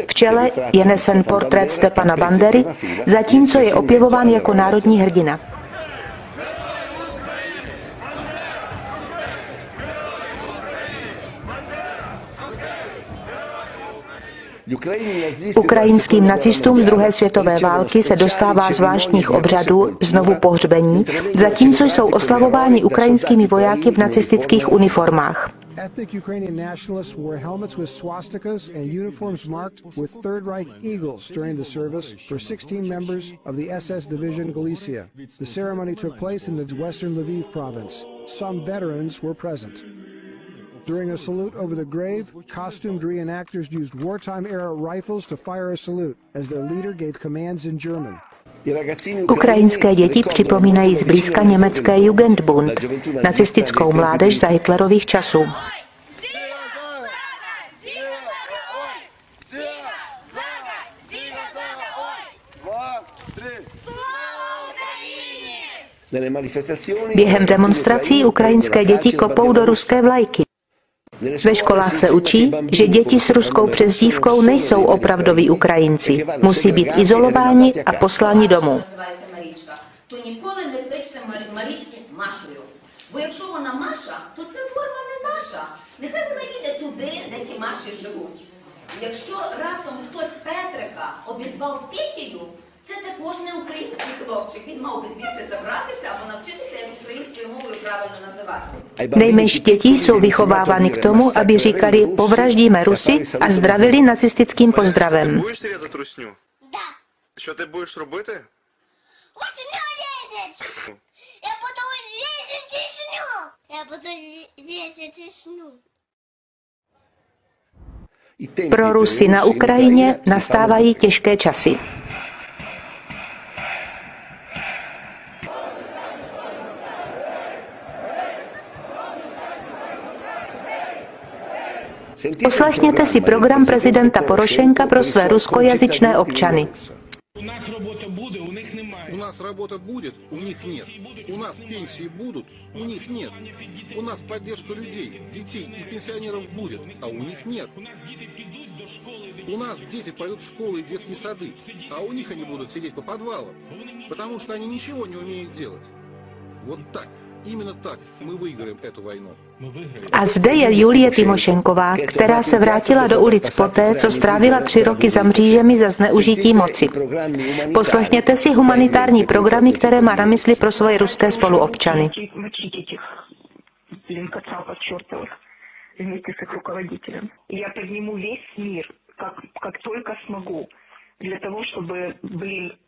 V čele je nesen portrét Stepana Bandery, zatímco je opěvován jako národní hrdina. Ukrajinským nacistům z druhé světové války se dostává zvláštních obřadů, znovu pohřbení, zatímco jsou oslavováni ukrajinskými vojáky v nacistických uniformách. Ethnic Ukrainian nationalists wore helmets with swastikas and uniforms marked with Third Reich eagles during the service for 16 members of the SS Division Galicia. The ceremony took place in the western Lviv province. Some veterans were present. During a salute over the grave, costumed reenactors used wartime-era rifles to fire a salute as their leader gave commands in German. Ukrajinské děti připomínají zblízka německé Jugendbund, nacistickou mládež za Hitlerových časů. Během demonstrací ukrajinské děti kopou do ruské vlajky. Ve školách se učí, že děti s ruskou přezdívkou nejsou opravdoví Ukrajinci. Musí být izolováni a posláni domů. Бо якщо вона Маша, то це форма не наша. Нехай вона їде туди, де ті Маші живуть. Якщо разом хтось Петрика обізвав Петію, це також не український хлопчик. Він мав би звідси забратися або навчитися, як українською мовою правильно називатися. Nejmenší děti jsou vychovávány k tomu, aby říkali povraždíme Rusy a zdravili nacistickým pozdravem. Будеш різати русню? Да. Що ти будеш робити? Русню різать! Я буду різати Чечню! Я буду різати Чечню! Pro Rusy na Ukrajině nastávají těžké časy. Poslechněte si program prezidenta Porošenka pro své ruskojazyčné občany. У нас робота буде, у них немає. У нас робота буде, у них нет. У нас пенсии будут, у них нет. У нас поддержка людей, детей и пенсионеров будет, а у них нет. У нас дети пойдут в школы и детские сады, а у них они будут сидеть по подвалам, потому что они ничего не умеют делать. Вот tak, именно tak мы выиграем эту войну. A zde je Julie Tymošenková, která se vrátila do ulic poté, co strávila 3 roky za mřížemi za zneužití moci. Poslechněte si humanitární programy, které má na mysli pro svoje ruské spoluobčany. Я подниму весь мир, как только смогу, для того, чтобы,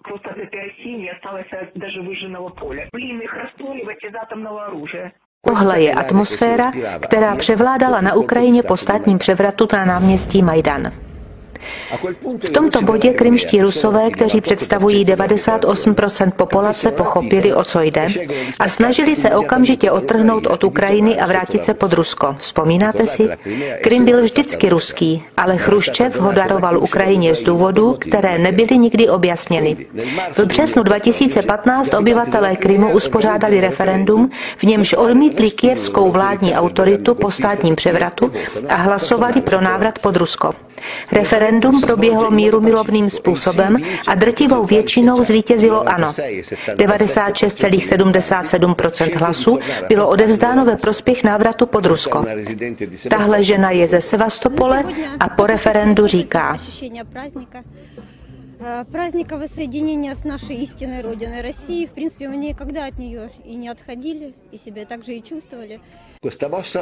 просто от этой России не осталось даже выжженного поля. Их расстреливать из атомного оружия. Tohle je atmosféra, která převládala na Ukrajině po státním převratu na náměstí Majdan. V tomto bodě krymští Rusové, kteří představují 98% populace, pochopili, o co jde a snažili se okamžitě odtrhnout od Ukrajiny a vrátit se pod Rusko. Vzpomínáte si? Krym byl vždycky ruský, ale Chruščev ho daroval Ukrajině z důvodů, které nebyly nikdy objasněny. V březnu 2015 obyvatelé Krymu uspořádali referendum, v němž odmítli kyjevskou vládní autoritu po státním převratu a hlasovali pro návrat pod Rusko. Referendum proběhlo mírumilovným způsobem a drtivou většinou zvítězilo ANO. 96,77% hlasů bylo odevzdáno ve prospěch návratu pod Rusko. Tahle žena je ze Sevastopole a po referendu říká: праздника воссоединения с нашей истинной родиной России. В принципе, мы никогда от нее и не отходили, и себя так же и чувствовали.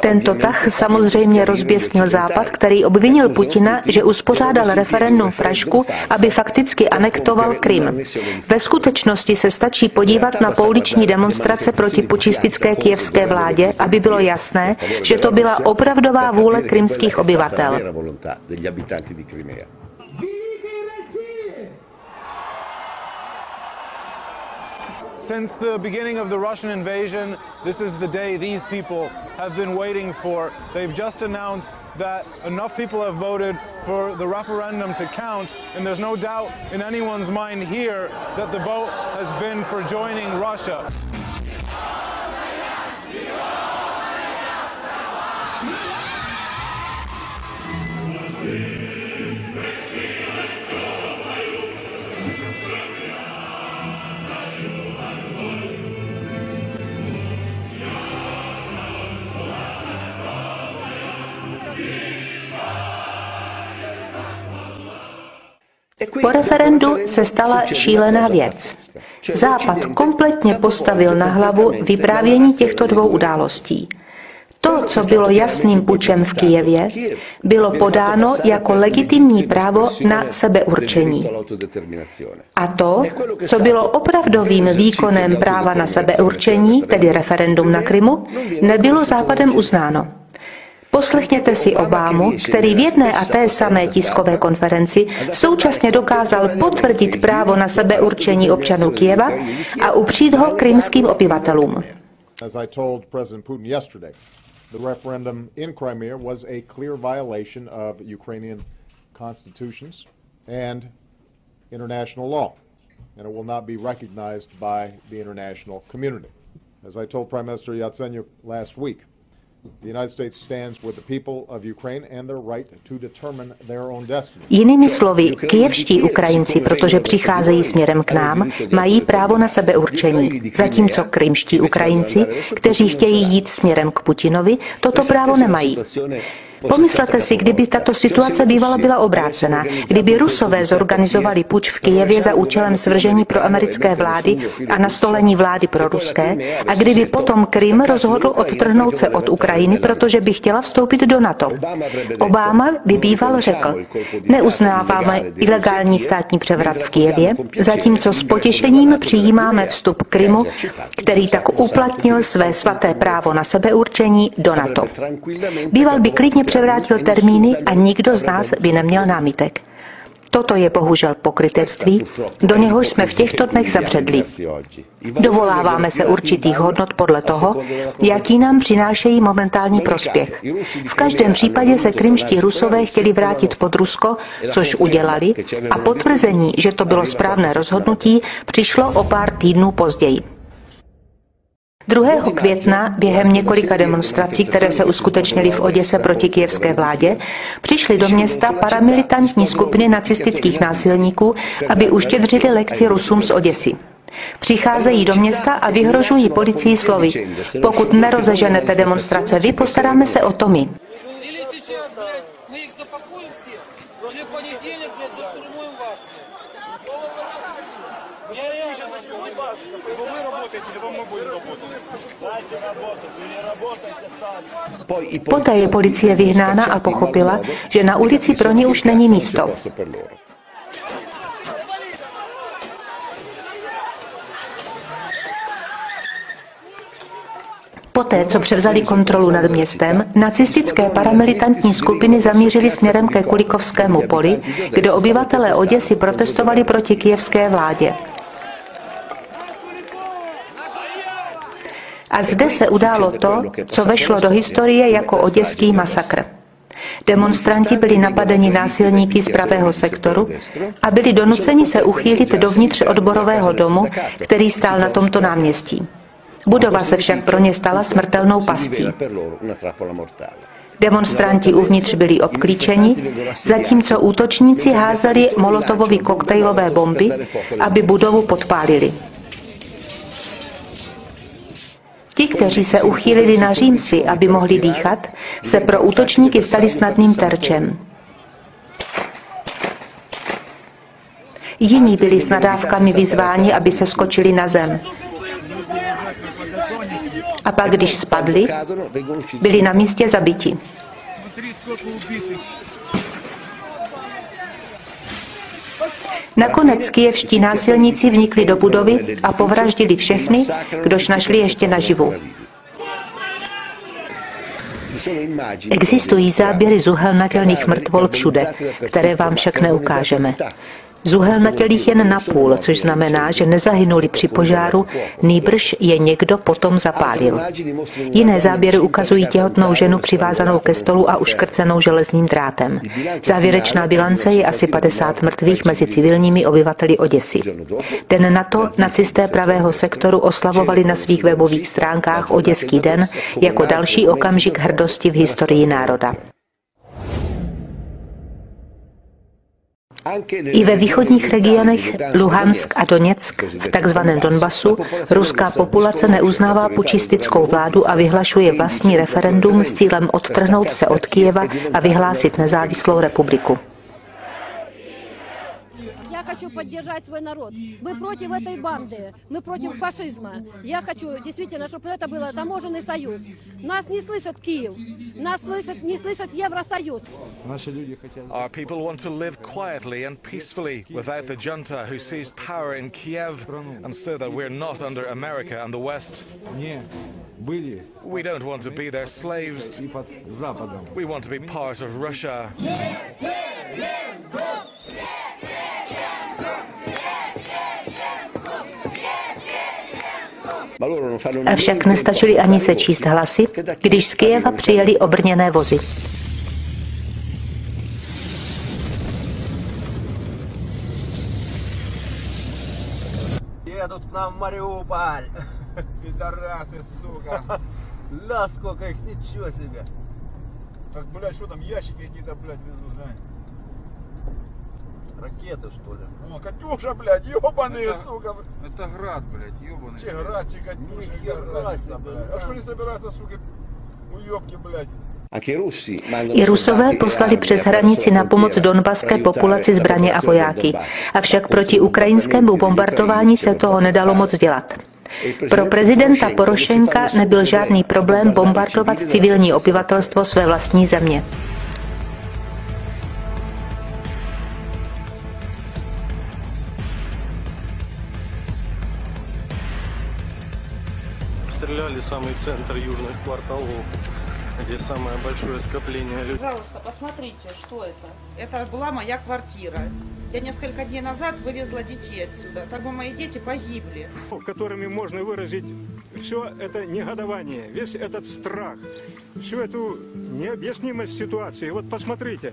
Tento tah samozřejmě rozběsnil Západ, který obvinil Putina, že uspořádal referendum v Pražsku, aby fakticky anektoval Krym. Ve skutečnosti se stačí podívat na pouliční demonstrace proti pučistické kyjevské vládě, aby bylo jasné, že to byla opravdová vůle krymských obyvatel. Since the beginning of the Russian invasion, this is the day these people have been waiting for. They've just announced that enough people have voted for the referendum to count, and there's no doubt in anyone's mind here that the vote has been for joining Russia. Po referendu se stala šílená věc. Západ kompletně postavil na hlavu vyprávění těchto dvou událostí. To, co bylo jasným pučem v Kyjevě, bylo podáno jako legitimní právo na sebeurčení. A to, co bylo opravdovým výkonem práva na sebeurčení, tedy referendum na Krymu, nebylo Západem uznáno. Poslechněte si Obamu, který v jedné a té samé tiskové konferenci současně dokázal potvrdit právo na sebeurčení občanů Kyjeva a upřít ho krymským obyvatelům. The referendum in Crimea was a clear violation of Ukrainian constitutions and international law, and it will not be recognized by the international community. As I told Prime Minister Yatsenyuk last week, the United States stands with the people of Ukraine and their right to determine their own destiny. Jinými slovy, kyjevští Ukrajinci, protože přicházejí směrem k nám, mají právo na sebeurčení, zatímco krymští Ukrajinci, kteří chtějí jít směrem k Putinovi, toto právo nemají. Pomyslete si, kdyby tato situace bývala byla obrácená, kdyby Rusové zorganizovali puč v Kyjevě za účelem svržení proamerické vlády a nastolení vlády proruské a kdyby potom Krym rozhodl odtrhnout se od Ukrajiny, protože by chtěla vstoupit do NATO. Obama by býval řekl: neuznáváme ilegální státní převrat v Kyjevě, zatímco s potěšením přijímáme vstup Krymu, který tak uplatnil své svaté právo na sebeurčení, do NATO. Býval by klidně převrátil termíny a nikdo z nás by neměl námitek. Toto je bohužel pokrytectví, do něhož jsme v těchto dnech zabředli. Dovoláváme se určitých hodnot podle toho, jaký nám přinášejí momentální prospěch. V každém případě se krymští Rusové chtěli vrátit pod Rusko, což udělali, a potvrzení, že to bylo správné rozhodnutí, přišlo o pár týdnů později. 2. května během několika demonstrací, které se uskutečnily v Oděse proti kyjevské vládě, přišly do města paramilitantní skupiny nacistických násilníků, aby uštědřili lekci Rusům z Oděsy. Přicházejí do města a vyhrožují policii slovy: pokud nerozeženete demonstrace vy, postaráme se o to my. Poté je policie vyhnána a pochopila, že na ulici pro ně už není místo. Poté, co převzali kontrolu nad městem, nacistické paramilitantní skupiny zamířily směrem ke Kulikovskému poli, kde obyvatelé Oděsy protestovali proti kyjevské vládě. A zde se událo to, co vešlo do historie jako oděský masakr. Demonstranti byli napadeni násilníky z pravého sektoru a byli donuceni se uchýlit dovnitř odborového domu, který stál na tomto náměstí. Budova se však pro ně stala smrtelnou pastí. Demonstranti uvnitř byli obklíčeni, zatímco útočníci házeli molotovovy koktejlové bomby, aby budovu podpálili. Ti, kteří se uchýlili na římsy, aby mohli dýchat, se pro útočníky stali snadným terčem. Jiní byli s nadávkami vyzváni, aby se skočili na zem. A pak, když spadli, byli na místě zabiti. Nakonec kyjevští násilníci vnikli do budovy a povraždili všechny, kdož našli ještě naživu. Existují záběry zuhelnatělých mrtvol všude, které vám však neukážeme. Zuhelnatělých jen napůl, což znamená, že nezahynuli při požáru, nýbrž je někdo potom zapálil. Jiné záběry ukazují těhotnou ženu přivázanou ke stolu a uškrcenou železným drátem. Závěrečná bilance je asi 50 mrtvých mezi civilními obyvateli Oděsy. Den na to nacisté pravého sektoru oslavovali na svých webových stránkách Oděský den jako další okamžik hrdosti v historii národa. I ve východních regionech Luhansk a Doněck, v takzvaném Donbasu, ruská populace neuznává pučistickou vládu a vyhlašuje vlastní referendum s cílem odtrhnout se od Kyjeva a vyhlásit nezávislou republiku. Хочу поддержать свой народ. Мы против этой банды, мы против фашизма. Я хочу действительно, чтобы это был таможенный союз. Нас не слышит Киев, нас не слышит Евросоюз. Our people want to live quietly and peacefully without the junta who seized power in Kiev, and so that we're not under America and the West. We don't want to be their slaves. We want to be part of Russia. Avšak nestačili ani sečíst hlasy, když z Kyjeva přijeli obrněné vozy. Едут к нам в Мариуполь. Пидорасы, сука. Ля, сколько их, ничего себе. Так, блядь, что там, ящики какие-то, блядь, везут, да? Ракеты, что ли? О, Катюша, блядь, ебаные, сука. Это град, блядь, ебаный. Че град, че Катюша, разница, блядь. А что не собираются, сука, уебки, блядь? I Rusové poslali přes hranici na pomoc donbaské populaci zbraně a vojáky. Avšak proti ukrajinskému bombardování se toho nedalo moc dělat. Pro prezidenta Porošenka nebyl žádný problém bombardovat civilní obyvatelstvo své vlastní země. Стреляли самый центр южных кварталов, где самое большое скопление людей. Пожалуйста, посмотрите, что это. Это была моя квартира. Я несколько дней назад вывезла детей отсюда. Так бы мои дети погибли. Которыми можно выразить все это негодование, весь этот страх, всю эту необъяснимость ситуации. Вот посмотрите,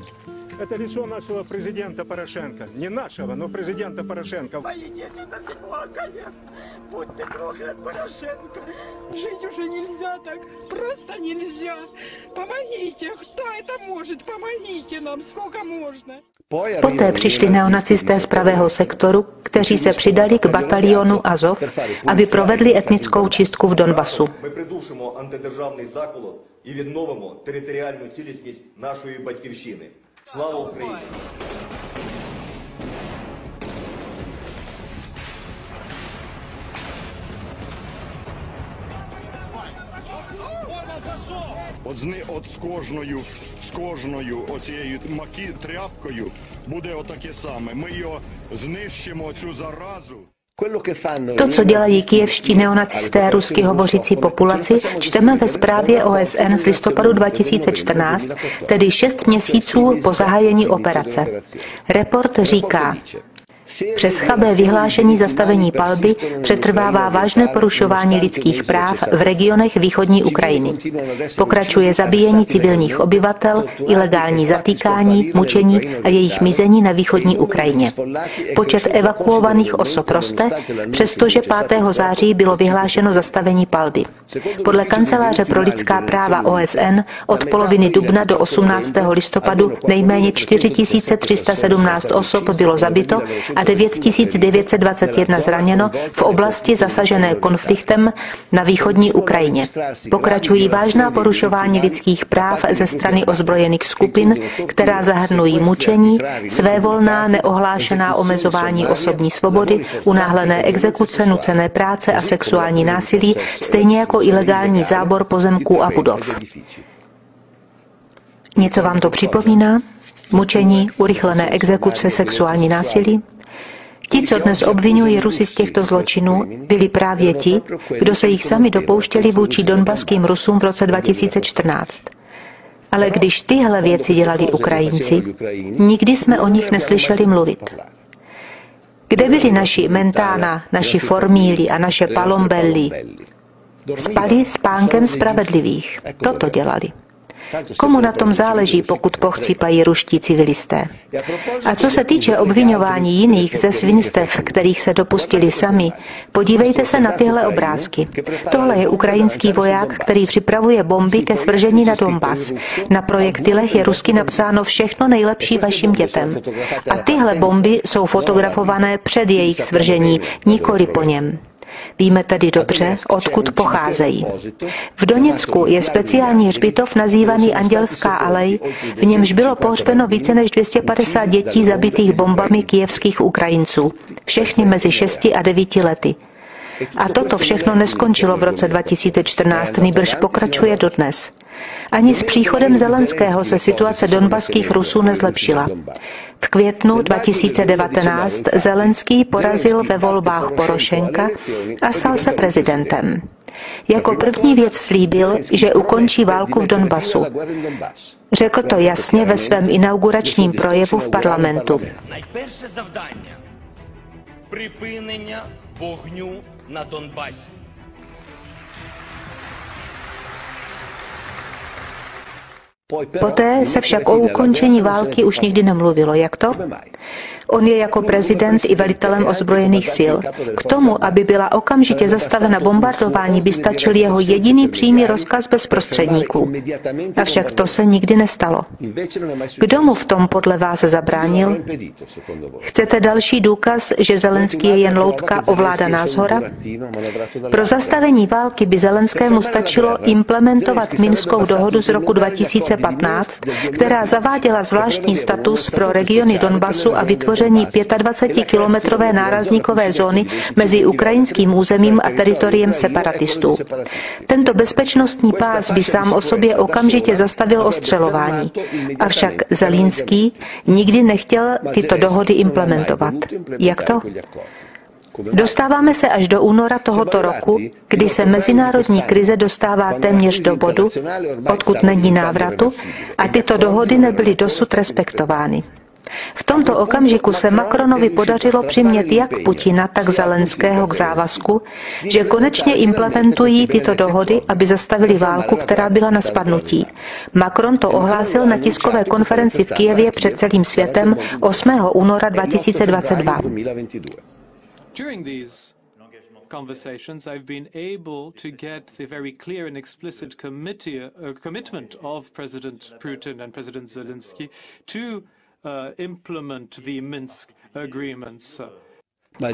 Это лицо нашего президента Порошенко. Не нашего, но президента Порошенко. Мои дети до сих пор колен. Будь ты проклят, Порошенко. Жить уже нельзя так. Просто нельзя. Помогите. Кто это может? Помогите нам. Сколько можно? Poté přišli neonacisté z pravého sektoru, kteří se přidali k batalionu Azov, aby provedli etnickou čistku v Donbasu. Ми придушимо антидержавний заколот і відновимо територіальну цілісність нашої батьківщини. Слава Україні! От з кожною оцією тряпкою буде отаке саме. Ми його знищимо, цю заразу. To, co dělají kyjevští neonacisté rusky hovořící populaci, čteme ve zprávě OSN z listopadu 2014, tedy 6 měsíců po zahájení operace. Report říká: přes chabé vyhlášení zastavení palby přetrvává vážné porušování lidských práv v regionech východní Ukrajiny. Pokračuje zabíjení civilních obyvatel, ilegální zatýkání, mučení a jejich mizení na východní Ukrajině. Počet evakuovaných osob roste, přestože 5. září bylo vyhlášeno zastavení palby. Podle Kanceláře pro lidská práva OSN od poloviny dubna do 18. listopadu nejméně 4317 osob bylo zabito a 9921 zraněno v oblasti zasažené konfliktem na východní Ukrajině. Pokračují vážná porušování lidských práv ze strany ozbrojených skupin, která zahrnují mučení, svévolná neohlášená omezování osobní svobody, unáhlené exekuce, nucené práce a sexuální násilí, stejně jako ilegální zábor pozemků a budov. Něco vám to připomíná? Mučení, urychlené exekuce, sexuální násilí? Ti, co dnes obvinují Rusy z těchto zločinů, byli právě ti, kdo se jich sami dopouštěli vůči donbaským Rusům v roce 2014. Ale když tyhle věci dělali Ukrajinci, nikdy jsme o nich neslyšeli mluvit. Kde byli naši Mentana, naši Formíli a naše Palombelli? Spali spánkem spravedlivých. Toto dělali. Komu na tom záleží, pokud pochcípají ruští civilisté? A co se týče obviňování jiných ze svinstev, kterých se dopustili sami, podívejte se na tyhle obrázky. Tohle je ukrajinský voják, který připravuje bomby ke svržení na Donbas. Na projektilech je rusky napsáno všechno nejlepší vašim dětem. A tyhle bomby jsou fotografované před jejich svržení, nikoli po něm. Víme tedy dobře, odkud pocházejí. V Doněcku je speciální hřbitov nazývaný Andělská alej, v němž bylo pohřbeno více než 250 dětí zabitých bombami kyjevských Ukrajinců, všechny mezi 6 a 9 lety. A toto všechno neskončilo v roce 2014, nýbrž pokračuje dodnes. Ani s příchodem Zelenského se situace donbaských Rusů nezlepšila. V květnu 2019 Zelenský porazil ve volbách Porošenka a stal se prezidentem. Jako první věc slíbil, že ukončí válku v Donbasu. Řekl to jasně ve svém inauguračním projevu v parlamentu. Найперше завдання – припинення вогню на Донбасі. Poté se však o ukončení války už nikdy nemluvilo. Jak to? On je jako prezident i velitelem ozbrojených sil. K tomu, aby byla okamžitě zastavena bombardování, by stačil jeho jediný přímý rozkaz bez prostředníků. Avšak to se nikdy nestalo. Kdo mu v tom podle vás zabránil? Chcete další důkaz, že Zelenský je jen loutka ovládaná shora? Pro zastavení války by Zelenskému stačilo implementovat Minskou dohodu z roku 2015, která zaváděla zvláštní status pro regiony Donbasu a vytvoření 25-kilometrové nárazníkové zóny mezi ukrajinským územím a teritoriem separatistů. Tento bezpečnostní pás by sám o sobě okamžitě zastavil ostřelování. Avšak Zelenský nikdy nechtěl tyto dohody implementovat. Jak to? Dostáváme se až do února tohoto roku, kdy se mezinárodní krize dostává téměř do bodu, odkud není návratu, a tyto dohody nebyly dosud respektovány. V tomto okamžiku se Macronovi podařilo přimět jak Putina, tak Zelenského k závazku, že konečně implementují tyto dohody, aby zastavili válku, která byla na spadnutí. Macron to ohlásil na tiskové konferenci v Kyjevě před celým světem 8. února 2022. Conversations, I've been able to get the very clear and explicit commitment of President Putin and President Zelensky to implement the Minsk agreements.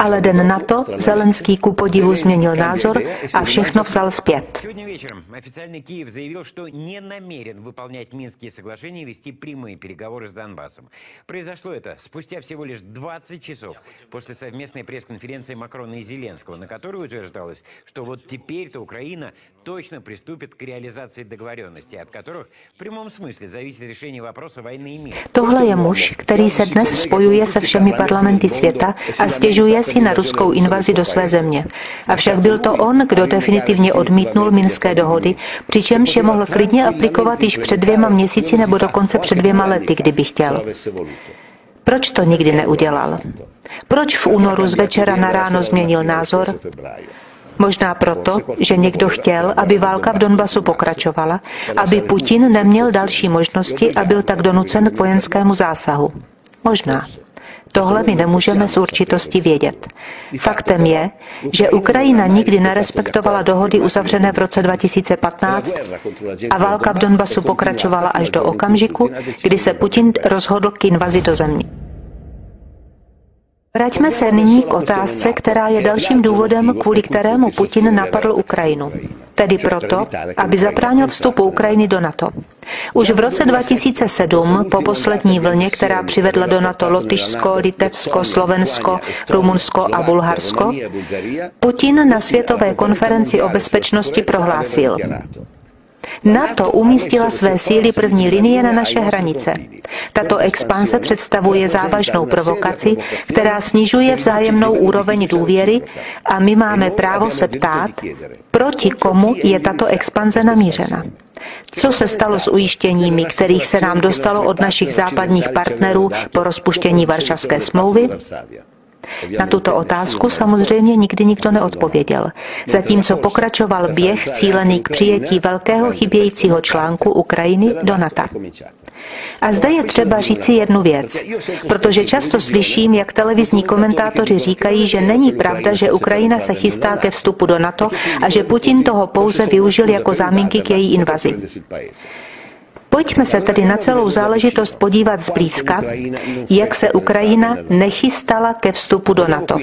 Ale den na to Zelenský ku podivu změnil názor a všechno vzal zpět. Сегодня вечером официальный Киев заявил, что не намерен выполнять Минские соглашения и вести прямые переговоры с Донбассом. Произошло это спустя всего лишь 20 часов после совместной пресс-конференции Макрона и Зеленского, на которой утверждалось, что вот теперь-то Украина точно приступит к реализации договоренностей, от которых в прямом смысле зависит решение вопроса войны и мира. Tohle je muž, který se dnes spojuje se všemi parlamenty světa a stěžuje si na ruskou invazi do své země. Avšak byl to on, kdo definitivně odmítnul minské dohody, přičemž je mohl klidně aplikovat již před 2 měsíci nebo dokonce před 2 lety, kdyby chtěl. Proč to nikdy neudělal? Proč v únoru z večera na ráno změnil názor? Možná proto, že někdo chtěl, aby válka v Donbasu pokračovala, aby Putin neměl další možnosti a byl tak donucen k vojenskému zásahu. Možná. Tohle my nemůžeme s určitostí vědět. Faktem je, že Ukrajina nikdy nerespektovala dohody uzavřené v roce 2015 a válka v Donbasu pokračovala až do okamžiku, kdy se Putin rozhodl k invazi do země. Vraťme se nyní k otázce, která je dalším důvodem, kvůli kterému Putin napadl Ukrajinu. Tedy proto, aby zabránil vstupu Ukrajiny do NATO. Už v roce 2007, po poslední vlně, která přivedla do NATO Lotyšsko, Litevsko, Slovensko, Rumunsko a Bulharsko, Putin na Světové konferenci o bezpečnosti prohlásil: NATO umístila své síly první linie na naše hranice. Tato expanze představuje závažnou provokaci, která snižuje vzájemnou úroveň důvěry a my máme právo se ptát, proti komu je tato expanze namířena. Co se stalo s ujištěními, kterých se nám dostalo od našich západních partnerů po rozpuštění Varšavské smlouvy? Na tuto otázku samozřejmě nikdy nikdo neodpověděl, zatímco pokračoval běh cílený k přijetí velkého chybějícího článku Ukrajiny do NATO. A zde je třeba říci jednu věc, protože často slyším, jak televizní komentátoři říkají, že není pravda, že Ukrajina se chystá ke vstupu do NATO a že Putin toho pouze využil jako záminky k její invazi. Pojďme se tedy na celou záležitost podívat zblízka, jak se Ukrajina nechystala ke vstupu do NATO.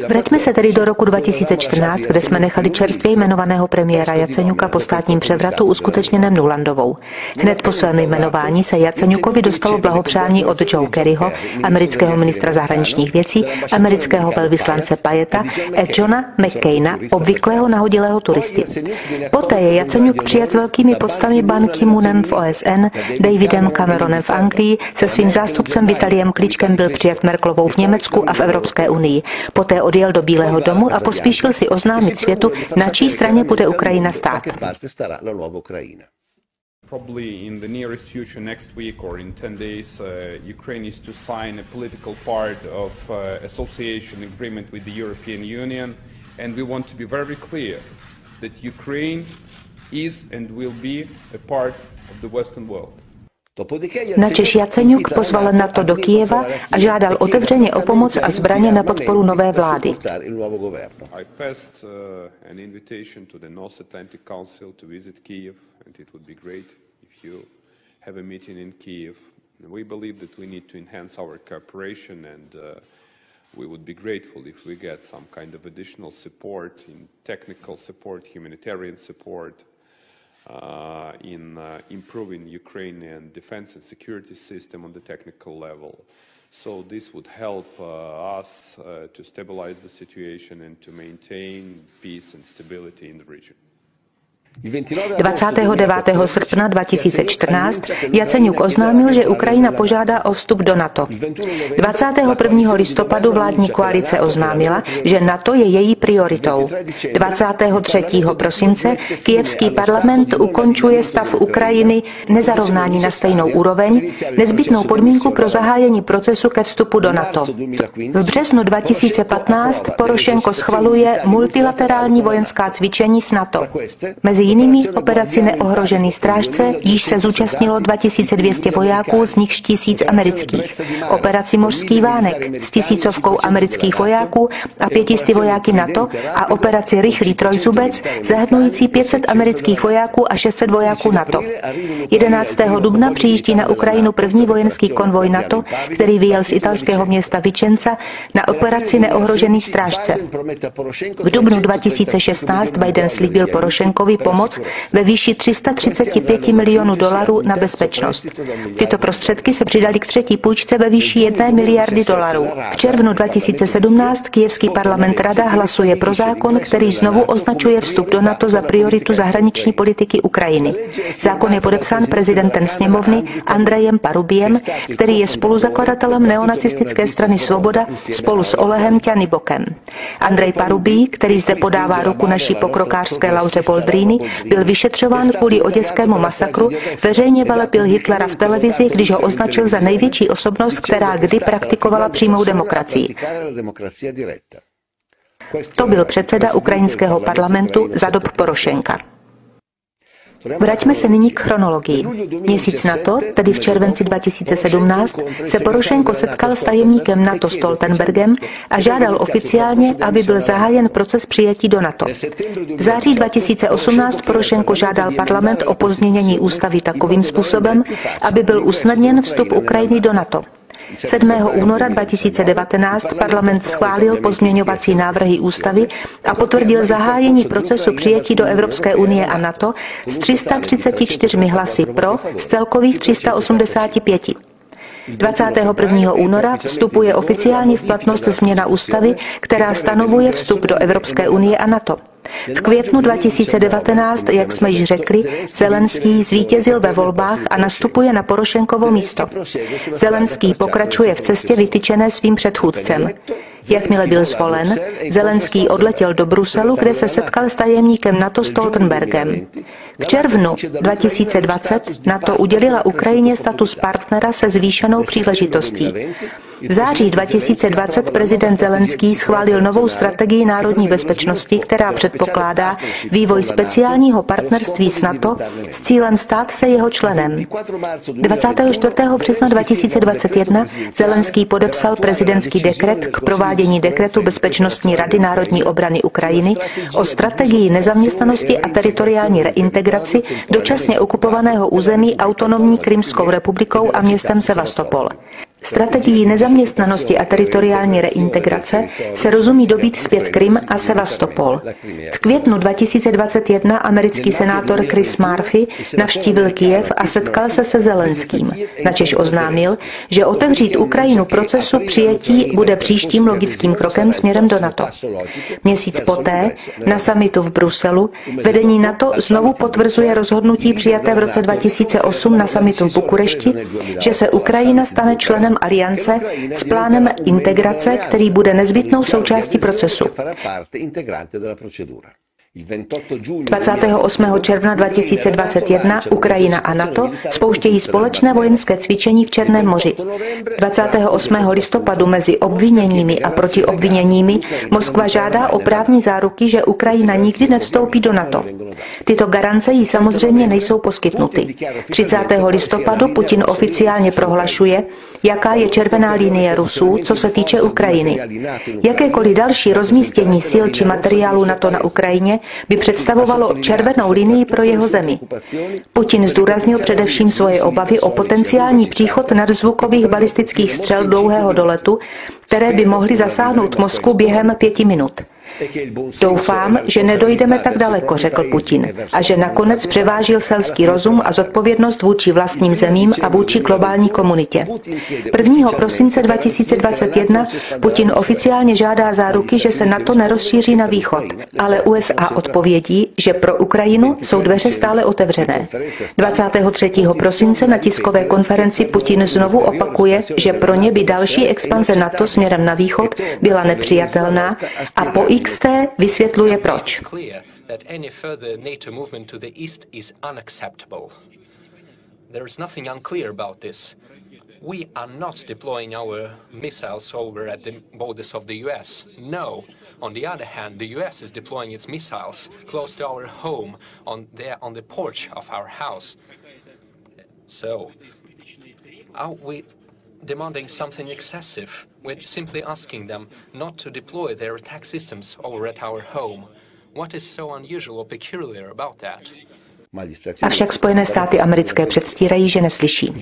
Vraťme se tedy do roku 2014, kde jsme nechali čerstvě jmenovaného premiéra Jaceňuka po státním převratu uskutečněném Nulandovou. Hned po svém jmenování se Jaceňukovi dostalo blahopřání od Joe Kerryho, amerického ministra zahraničních věcí, amerického velvyslance Payeta a Johna McCaina, obvyklého nahodilého turisty. Poté je Jaceňuk přijat s velkými poctami Ban Ki-moonem v OSN, Davidem Cameronem v Anglii, se svým zástupcem Vitaliem Kličkem byl přijat Merkelovou v Německu a v Evropské unii. Poté odjel do Bílého domu a pospíšil si oznámit světu, na čí straně bude Ukrajina stát. Probably in the nearest future, next week or in 10 days, Ukraine is to sign a political part of association agreement with the European Union, and we want to be very clear that Ukraine is and will be a part of the Western world. Načež Jaceňuk pozval NATO do Kyjeva a žádal otevřeně o pomoc a zbraně na podporu nové vlády. I passed an invitation to the North Atlantic Council to visit Kyiv, and it would be great if you have a meeting in Kyiv. We believe that we need to enhance our cooperation, and we would be grateful if we get some kind of additional support in technical support, humanitarian support, in improving Ukrainian defense and security system on the technical level. So this would help us to stabilize the situation and to maintain peace and stability in the region. 29. srpna 2014 Jaceňuk oznámil, že Ukrajina požádá o vstup do NATO. 21. listopadu vládní koalice oznámila, že NATO je její prioritou. 23. prosince kyjevský parlament ukončuje stav Ukrajiny nezarovnání na stejnou úroveň, nezbytnou podmínku pro zahájení procesu ke vstupu do NATO. V březnu 2015 Porošenko schvaluje multilaterální vojenská cvičení s NATO. Mezi jinými operaci Neohrožený strážce, již se zúčastnilo 2200 vojáků, z nichž 1000 amerických. Operaci Mořský vánek s 1000 amerických vojáků a 500 vojáky NATO a operaci Rychlý trojzubec zahrnující 500 amerických vojáků a 600 vojáků NATO. 11. dubna přijíždí na Ukrajinu první vojenský konvoj NATO, který vyjel z italského města Vicenza na operaci Neohrožený strážce. V dubnu 2016 Biden slíbil Porošenkovi pomoc ve výši 335 milionů dolarů na bezpečnost. Tyto prostředky se přidaly k třetí půjčce ve výši 1 miliardy dolarů. V červnu 2017 kyjevský parlament Rada hlasuje pro zákon, který znovu označuje vstup do NATO za prioritu zahraniční politiky Ukrajiny. Zákon je podepsán prezidentem sněmovny Andrejem Parubiem, který je spoluzakladatelem neonacistické strany Svoboda spolu s Olehem Ťanibokem. Andrej Parubij, který zde podává ruku naší pokrokářské Lauře Boldrini, byl vyšetřován kvůli oděskému masakru, veřejně velepil Hitlera v televizi, když ho označil za největší osobnost, která kdy praktikovala přímou demokracii. To byl předseda ukrajinského parlamentu za dob Porošenka. Vraťme se nyní k chronologii. Měsíc na to, tedy v červenci 2017, se Porošenko setkal s tajemníkem NATO Stoltenbergem a žádal oficiálně, aby byl zahájen proces přijetí do NATO. V září 2018 Porošenko žádal parlament o pozměnění ústavy takovým způsobem, aby byl usnadněn vstup Ukrajiny do NATO. 7. února 2019 parlament schválil pozměňovací návrhy ústavy a potvrdil zahájení procesu přijetí do Evropské unie a NATO s 334 hlasy pro z celkových 385. 21. února vstupuje oficiálně v platnost změna ústavy, která stanovuje vstup do Evropské unie a NATO. V květnu 2019, jak jsme již řekli, Zelenský zvítězil ve volbách a nastupuje na Porošenkovo místo. Zelenský pokračuje v cestě vytyčené svým předchůdcem. Jakmile byl zvolen, Zelenský odletěl do Bruselu, kde se setkal s tajemníkem NATO Stoltenbergem. V červnu 2020 NATO udělila Ukrajině status partnera se zvýšenou příležitostí. V září 2020 prezident Zelenský schválil novou strategii národní bezpečnosti, která předpokládá vývoj speciálního partnerství s NATO s cílem stát se jeho členem. 24. března 2021 Zelenský podepsal prezidentský dekret k provádění dekretu Bezpečnostní rady národní obrany Ukrajiny o strategii nezaměstnanosti a teritoriální reintegraci dočasně okupovaného území autonomní Krymskou republikou a městem Sevastopol. Strategií nezaměstnanosti a teritoriální reintegrace se rozumí dobít zpět Krym a Sevastopol. V květnu 2021 americký senátor Chris Murphy navštívil Kyjev a setkal se Zelenským, načež oznámil, že otevřít Ukrajinu procesu přijetí bude příštím logickým krokem směrem do NATO. Měsíc poté, na summitu v Bruselu, vedení NATO znovu potvrzuje rozhodnutí přijaté v roce 2008 na summitu v Bukurešti, že se Ukrajina stane členem aliance s plánem integrace, který bude nezbytnou součástí procesu. 28. června 2021 Ukrajina a NATO spouštějí společné vojenské cvičení v Černém moři. 28. listopadu mezi obviněními a protiobviněními Moskva žádá o právní záruky, že Ukrajina nikdy nevstoupí do NATO. Tyto garance jí samozřejmě nejsou poskytnuty. 30. listopadu Putin oficiálně prohlašuje, jaká je červená linie Rusů, co se týče Ukrajiny. Jakékoliv další rozmístění sil či materiálu NATO na Ukrajině by představovalo červenou linii pro jeho zemi. Putin zdůraznil především svoje obavy o potenciální příchod nadzvukových balistických střel dlouhého doletu, které by mohly zasáhnout Moskvu během 5 minut. Doufám, že nedojdeme tak daleko, řekl Putin, a že nakonec převážil selský rozum a zodpovědnost vůči vlastním zemím a vůči globální komunitě. 1. prosince 2021 Putin oficiálně žádá záruky, že se NATO nerozšíří na východ, ale USA odpovědí, že pro Ukrajinu jsou dveře stále otevřené. 23. prosince na tiskové konferenci Putin znovu opakuje, že pro ně by další expanze NATO směrem na východ byla nepřijatelná a po XT vysvětluje proč. We are not deploying our missiles over at the borders of the US. No. On the other hand, the US is deploying its missiles close to our home on the porch of our house. So, are we demanding something excessive? We're simply asking them not to deploy their attack systems over at our home. What is so unusual or peculiar about that? Avšak Spojené státy americké předstírají, že neslyší.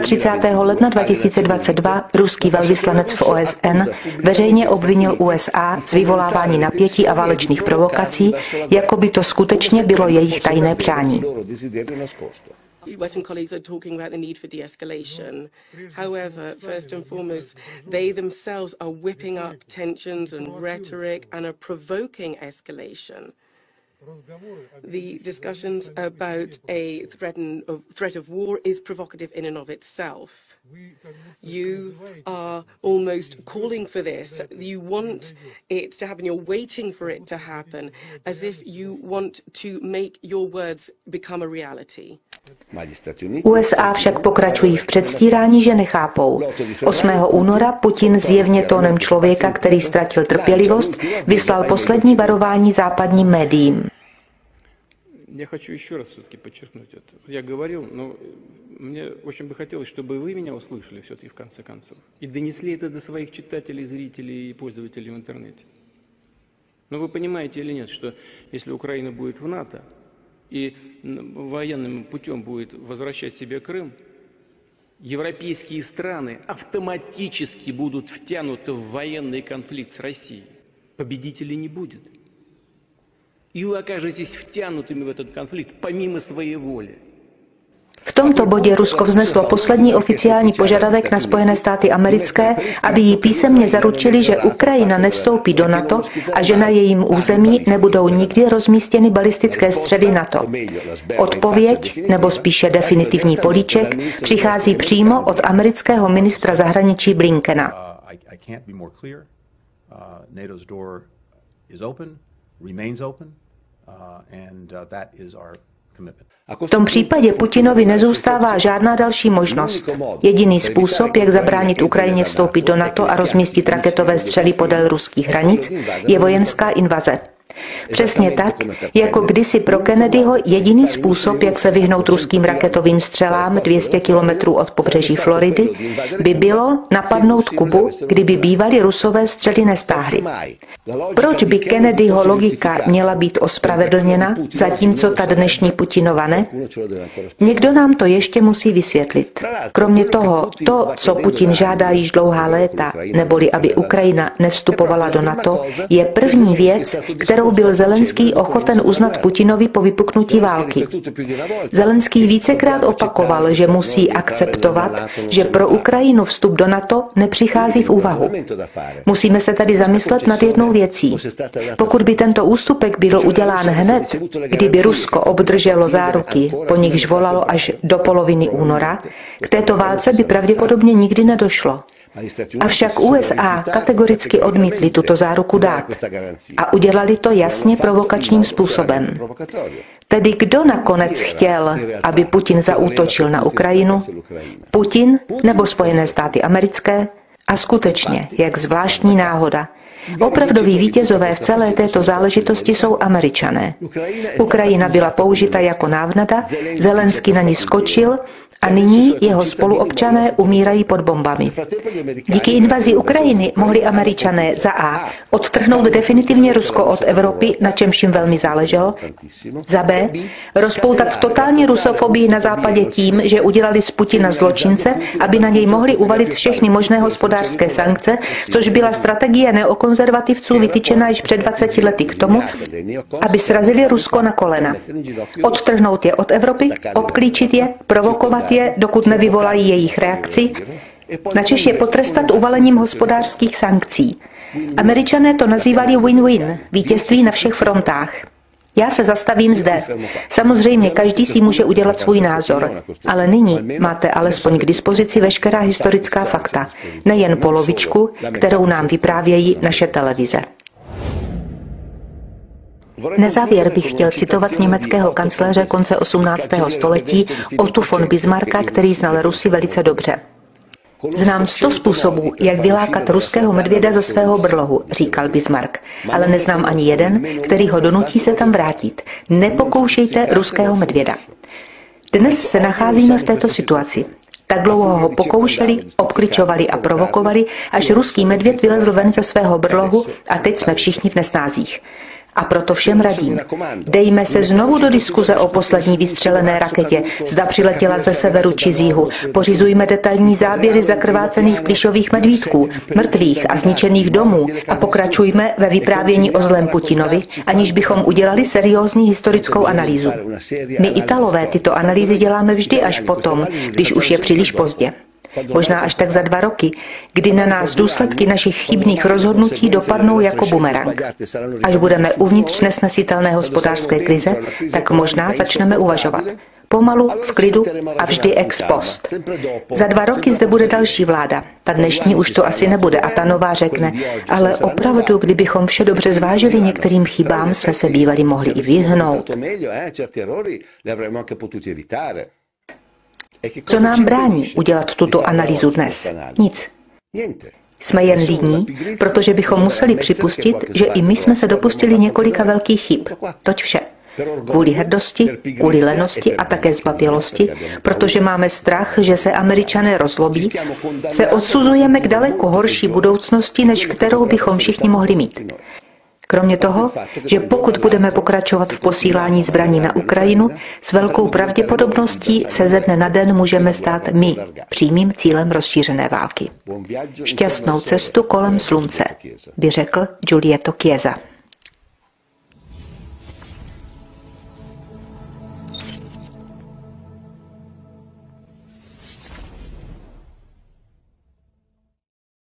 31. ledna 2022 ruský velvyslanec v OSN veřejně obvinil USA z vyvolávání napětí a válečných provokací, jako by to skutečně bylo jejich tajné přání. Western colleagues are talking about the need for de-escalation. However, first and foremost, they themselves are whipping up tensions and rhetoric and are provoking escalation. The discussions about a threat of war is provocative in and of itself. You are almost calling for this. You want it to happen. You're waiting for it to happen, as if you want to make your words become a reality. USA však pokračují v předstírání, že nechápou. 8. února Putin zjevně tónem člověka, který ztratil trpělivost, vyslal poslední varování západním médiím. Я хочу еще раз все-таки подчеркнуть это. Я говорил, но мне очень бы хотелось, чтобы вы меня услышали все-таки в конце концов. И донесли это до своих читателей, зрителей и пользователей в интернете. Но вы понимаете или нет, что если Украина будет в НАТО и военным путем будет возвращать себе Крым, европейские страны автоматически будут втянуты в военный конфликт с Россией. Победителей не будет. И вы окажетесь втянутыми в этот конфликт помимо своей воли. V tomto bodě Rusko vzneslo poslední oficiální požadavek na Spojené státy americké, aby jí písemně zaručili, že Ukrajina nevstoupí do NATO a že na jejím území nebudou nikdy rozmístěny balistické střely NATO. Odpověď, nebo spíše definitivní políček, přichází přímo od amerického ministra zahraničí Blinkena. V tom případě Putinovi nezůstává žádná další možnost. Jediný způsob, jak zabránit Ukrajině vstoupit do NATO a rozmístit raketové střely podél ruských hranic, je vojenská invaze. Přesně tak, jako kdysi pro Kennedyho jediný způsob, jak se vyhnout ruským raketovým střelám 200 kilometrů od pobřeží Floridy, by bylo napadnout Kubu, kdyby bývali Rusové střely nestáhli. Proč by Kennedyho logika měla být ospravedlněna, zatímco ta dnešní Putinova ne? Někdo nám to ještě musí vysvětlit. Kromě toho, to, co Putin žádá již dlouhá léta, neboli aby Ukrajina nevstupovala do NATO, je první věc, kterou byl Zelenský ochoten uznat Putinovi po vypuknutí války. Zelenský vícekrát opakoval, že musí akceptovat, že pro Ukrajinu vstup do NATO nepřichází v úvahu. Musíme se tady zamyslet nad jednou věcí. Pokud by tento ústupek byl udělán hned, kdyby Rusko obdrželo záruky, po nichž volalo až do poloviny února, k této válce by pravděpodobně nikdy nedošlo. Avšak USA kategoricky odmítli tuto záruku dát a udělali to jasně provokačním způsobem. Tedy kdo nakonec chtěl, aby Putin zaútočil na Ukrajinu? Putin nebo Spojené státy americké? A skutečně, jak zvláštní náhoda. Opravdoví vítězové v celé této záležitosti jsou Američané. Ukrajina byla použita jako návnada, Zelenský na ní skočil A nyní jeho spoluobčané umírají pod bombami. Díky invazi Ukrajiny mohli Američané za A. odtrhnout definitivně Rusko od Evropy, na čemž jim velmi záleželo, za B. rozpoutat totální rusofobii na západě tím, že udělali z Putina zločince, aby na něj mohli uvalit všechny možné hospodářské sankce, což byla strategie neokonzervativců vytyčená již před 20 lety k tomu, aby srazili Rusko na kolena. Odtrhnout je od Evropy, obklíčit je, provokovat je, dokud nevyvolají jejich reakci, načež je potrestat uvalením hospodářských sankcí. Američané to nazývali win-win, vítězství na všech frontách. Já se zastavím zde. Samozřejmě každý si může udělat svůj názor, ale nyní máte alespoň k dispozici veškerá historická fakta, nejen polovičku, kterou nám vyprávějí naše televize. Na závěr bych chtěl citovat německého kancléře konce 18. století Otto von Bismarcka, který znal Rusy velice dobře. Znám 100 způsobů, jak vylákat ruského medvěda ze svého brlohu, říkal Bismarck, ale neznám ani jeden, který ho donutí se tam vrátit. Nepokoušejte ruského medvěda. Dnes se nacházíme v této situaci. Tak dlouho ho pokoušeli, obkličovali a provokovali, až ruský medvěd vylezl ven ze svého brlohu a teď jsme všichni v nesnázích. A proto všem radím. Dejme se znovu do diskuze o poslední vystřelené raketě, zda přiletěla ze severu či z jihu. Pořizujme detailní záběry zakrvácených plyšových medvídků, mrtvých a zničených domů a pokračujme ve vyprávění o zlém Putinovi, aniž bychom udělali seriózní historickou analýzu. My Italové tyto analýzy děláme vždy až potom, když už je příliš pozdě. Možná až tak za 2 roky, kdy na nás důsledky našich chybných rozhodnutí dopadnou jako bumerang. Až budeme uvnitř nesnesitelné hospodářské krize, tak možná začneme uvažovat. Pomalu, v klidu a vždy ex post. Za 2 roky zde bude další vláda. Ta dnešní už to asi nebude a ta nová řekne, ale opravdu, kdybychom vše dobře zvážili, některým chybám jsme se bývali mohli i vyhnout. Co nám brání udělat tuto analýzu dnes? Nic. Jsme jen líní, protože bychom museli připustit, že i my jsme se dopustili několika velkých chyb. Toť vše. Kvůli hrdosti, kvůli lenosti a také zbabělosti, protože máme strach, že se Američané rozlobí, se odsuzujeme k daleko horší budoucnosti, než kterou bychom všichni mohli mít. Kromě toho, že pokud budeme pokračovat v posílání zbraní na Ukrajinu, s velkou pravděpodobností se ze dne na den můžeme stát my přímým cílem rozšířené války. Šťastnou cestu kolem slunce, by řekl Giulietto Chiesa.